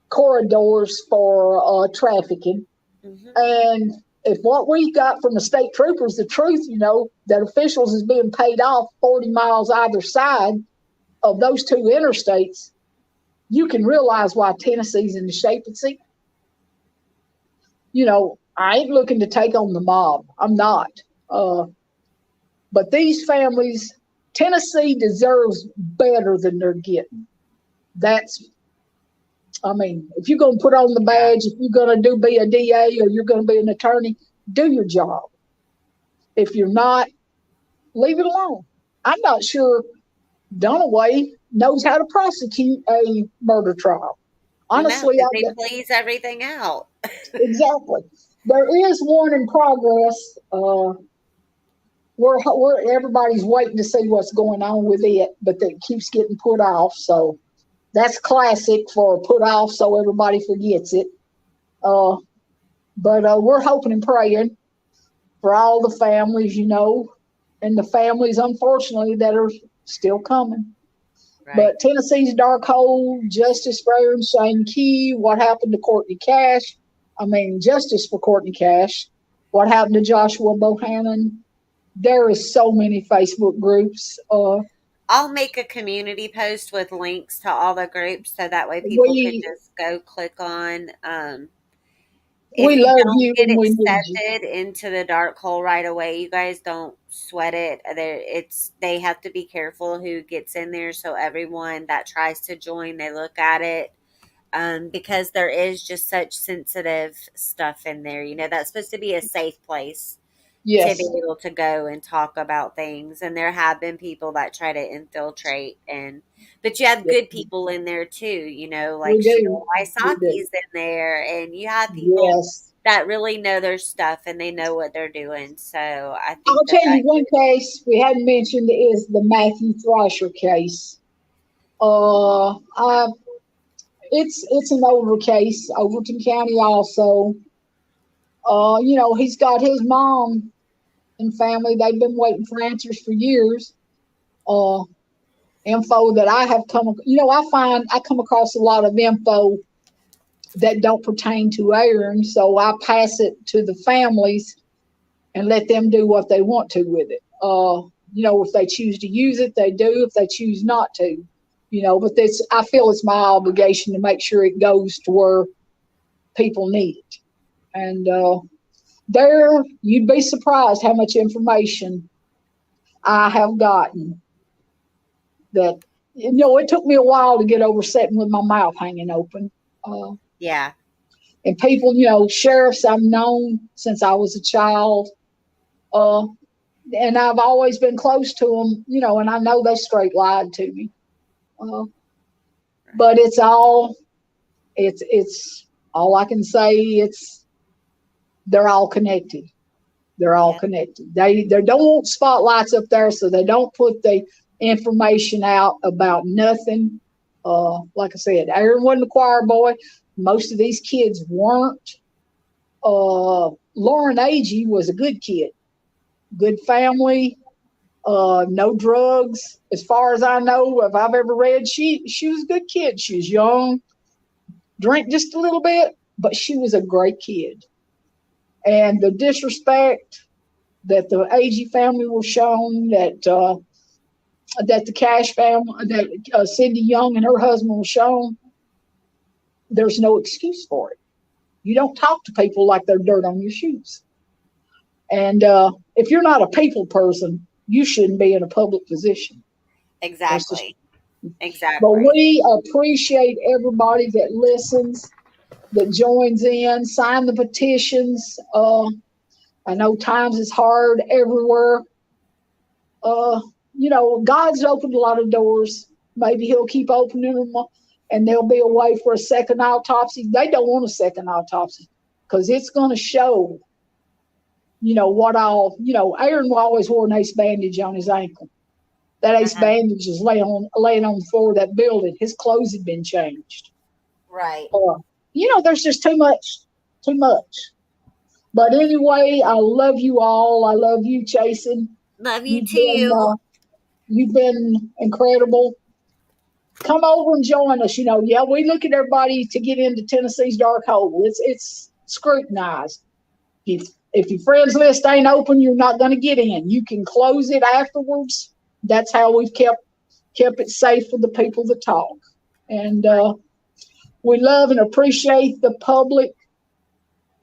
[SPEAKER 2] corridors for trafficking.
[SPEAKER 1] mhm,
[SPEAKER 2] And if what we got from the state troopers, the truth, that officials is being paid off 40 miles either side of those two interstates, you can realize why Tennessee's in the shape it's in. I ain't looking to take on the mob. I'm not. Uh, but these families, Tennessee deserves better than they're getting. That's, I mean, if you're going to put on the
[SPEAKER 1] yeah.
[SPEAKER 2] badge, if you're going to be a DA or you're going to be an attorney, do your job. If you're not, leave it alone. I'm not sure Dunaway knows how to prosecute a murder trial.
[SPEAKER 1] No,
[SPEAKER 2] Honestly,
[SPEAKER 1] because they please everything out.
[SPEAKER 2] exactly. There is one in progress. We're everybody's waiting to see what's going on with it, but it keeps getting put off. So that's classic for put off, so everybody forgets it. Uh, but we're hoping and praying for all the families, and the families, unfortunately, that are still coming.
[SPEAKER 1] Right.
[SPEAKER 2] But Tennessee's dark hole, justice for Aaron Shane Key, what happened to Courtney Cash? I mean, justice for Courtney Cash. What happened to Joshua Bohannon? There is so many Facebook groups.
[SPEAKER 1] I'll make a community post with links to all the groups so that way people can
[SPEAKER 2] we
[SPEAKER 1] just go click on. If
[SPEAKER 2] we
[SPEAKER 1] you
[SPEAKER 2] love
[SPEAKER 1] don't
[SPEAKER 2] you
[SPEAKER 1] get
[SPEAKER 2] and we need you.
[SPEAKER 1] accepted into the dark hole right away, you guys don't sweat it. They have to be careful who gets in there. So everyone that tries to join, they look at it, because there is just such sensitive stuff in there. That's supposed to be a safe place to
[SPEAKER 2] Yes,
[SPEAKER 1] be able to go and talk about things. And there have been people that try to infiltrate, but you have
[SPEAKER 2] yes,
[SPEAKER 1] good people in there too, like
[SPEAKER 2] we
[SPEAKER 1] Sheila
[SPEAKER 2] do. We do.
[SPEAKER 1] Wysocki's in there, and you have people
[SPEAKER 2] Yes.
[SPEAKER 1] that really know their stuff and they know what they're doing. So I think
[SPEAKER 2] I'll
[SPEAKER 1] that
[SPEAKER 2] tell you
[SPEAKER 1] that
[SPEAKER 2] one case we hadn't mentioned is the Matthew Thrasher case. Uh, I, it's an older case, Overton County also. He's got his mom and family. They've been waiting for answers for years. Uh, Info that I have I come across a lot of info that don't pertain to Aaron, so I pass it to the families and let them do what they want to with it. If they choose to use it, they do. If they choose not to, but this, I feel it's my obligation to make sure it goes to where people need it. And there, you'd be surprised how much information I have gotten that, it took me a while to get over sitting with my mouth hanging open. Uh,
[SPEAKER 1] yeah.
[SPEAKER 2] and people, sheriffs I've known since I was a child. Uh, and I've always been close to them, and I know they straight lied to me. Uh,
[SPEAKER 1] Right.
[SPEAKER 2] but it's all I can say. They're all connected. They're all
[SPEAKER 1] Yeah.
[SPEAKER 2] connected. They don't want spotlights up there, so they don't put the information out about nothing. Like I said, Aaron wasn't a choir boy. Most of these kids weren't. Lauren Agee was a good kid, good family, no drugs. As far as I know, if I've ever read, she was a good kid. She was young, drank just a little bit, but she was a great kid. And the disrespect that the Agee family was shown, that that the Cash family, that Cindy Young and her husband were shown, there's no excuse for it. You don't talk to people like they're dirt on your shoes. And if you're not a people person, you shouldn't be in a public position. That's just.
[SPEAKER 1] Exactly.
[SPEAKER 2] But
[SPEAKER 1] Exactly.
[SPEAKER 2] we appreciate everybody that listens, that joins in, sign the petitions. I know times is hard everywhere. God's opened a lot of doors. Maybe He'll keep opening them, and there'll be a way for a second autopsy. They don't want a second autopsy because it's going to show, what all, Aaron always wore an ace bandage on his ankle. That ace
[SPEAKER 1] Uh-huh.
[SPEAKER 2] bandage is laying on the floor of that building. His clothes had been changed.
[SPEAKER 1] Right.
[SPEAKER 2] There's just too much, too much. But anyway, I love you all. I love you, Jason.
[SPEAKER 1] Love you
[SPEAKER 2] You've been
[SPEAKER 1] too.
[SPEAKER 2] you've been incredible. Come over and join us. Yeah, we look at everybody to get into Tennessee's dark hole. It's scrutinized. If your friends list ain't open, you're not going to get in. You can close it afterwards. That's how we've kept it safe for the people that talk. And we love and appreciate the public.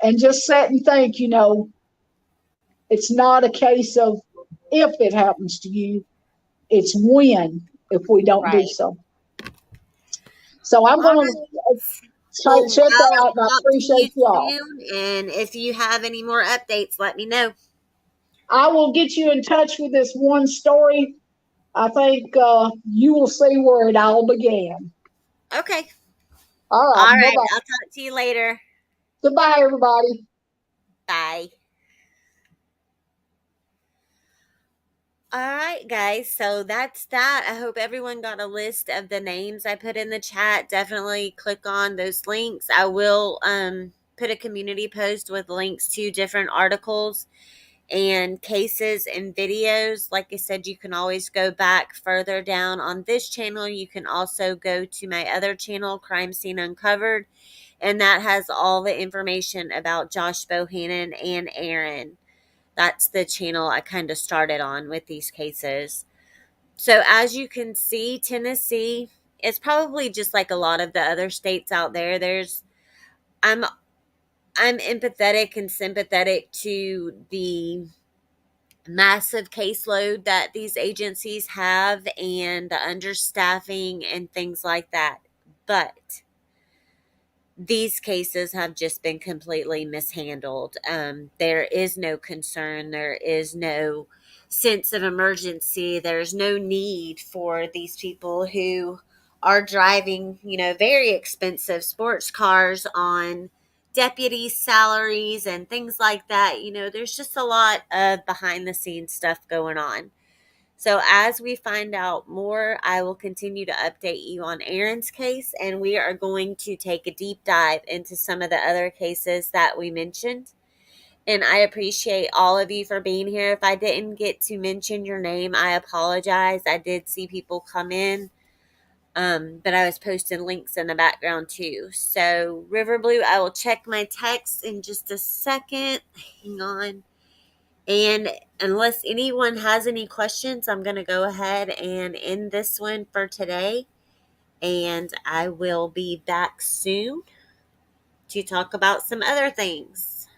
[SPEAKER 2] And just sit and think, it's not a case of if it happens to you, it's when if we don't do
[SPEAKER 1] Right.
[SPEAKER 2] so. So I'm
[SPEAKER 1] All
[SPEAKER 2] going
[SPEAKER 1] right.
[SPEAKER 2] to
[SPEAKER 1] Well,
[SPEAKER 2] check
[SPEAKER 1] I'll
[SPEAKER 2] out, and I
[SPEAKER 1] talk to you
[SPEAKER 2] appreciate you all.
[SPEAKER 1] soon. And if you have any more updates, let me know.
[SPEAKER 2] I will get you in touch with this one story. I think you will see where it all began.
[SPEAKER 1] Okay.
[SPEAKER 2] All right.
[SPEAKER 1] All
[SPEAKER 2] Bye
[SPEAKER 1] right.
[SPEAKER 2] bye.
[SPEAKER 1] I'll talk to you later.
[SPEAKER 2] Goodbye, everybody.
[SPEAKER 1] Bye. All right, guys. So that's that. I hope everyone got a list of the names I put in the chat. Definitely click on those links. I will put a community post with links to different articles and cases and videos. Like I said, you can always go back further down on this channel. You can also go to my other channel, Crime Scene Uncovered, and that has all the information about Josh Bohannon and Aaron. That's the channel I kind of started on with these cases. So as you can see, Tennessee is probably just like a lot of the other states out there. I'm I'm empathetic and sympathetic to the massive caseload that these agencies have and the understaffing and things like that. But these cases have just been completely mishandled. There is no concern. There is no sense of emergency. There's no need for these people who are driving, very expensive sports cars on deputy salaries and things like that. There's just a lot of behind the scenes stuff going on. So, as we find out more, I will continue to update you on Aaron's case, and we are going to take a deep dive into some of the other cases that we mentioned. And I appreciate all of you for being here. If I didn't get to mention your name, I apologize. I did see people come in, but I was posting links in the background too. So, River Blue, I will check my text in just a second. Hang on. And unless anyone has any questions, I'm going to go ahead and end this one for today. And I will be back soon to talk about some other things.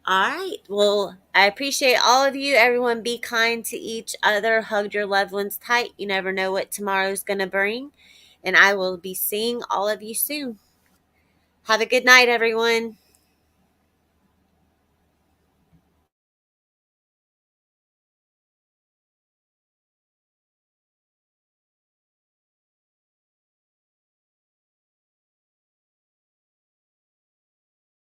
[SPEAKER 1] All right. Well, I appreciate all of you. Everyone, be kind to each other. Hug your loved ones tight. You never know what tomorrow's going to bring. And I will be seeing all of you soon. Have a good night, everyone.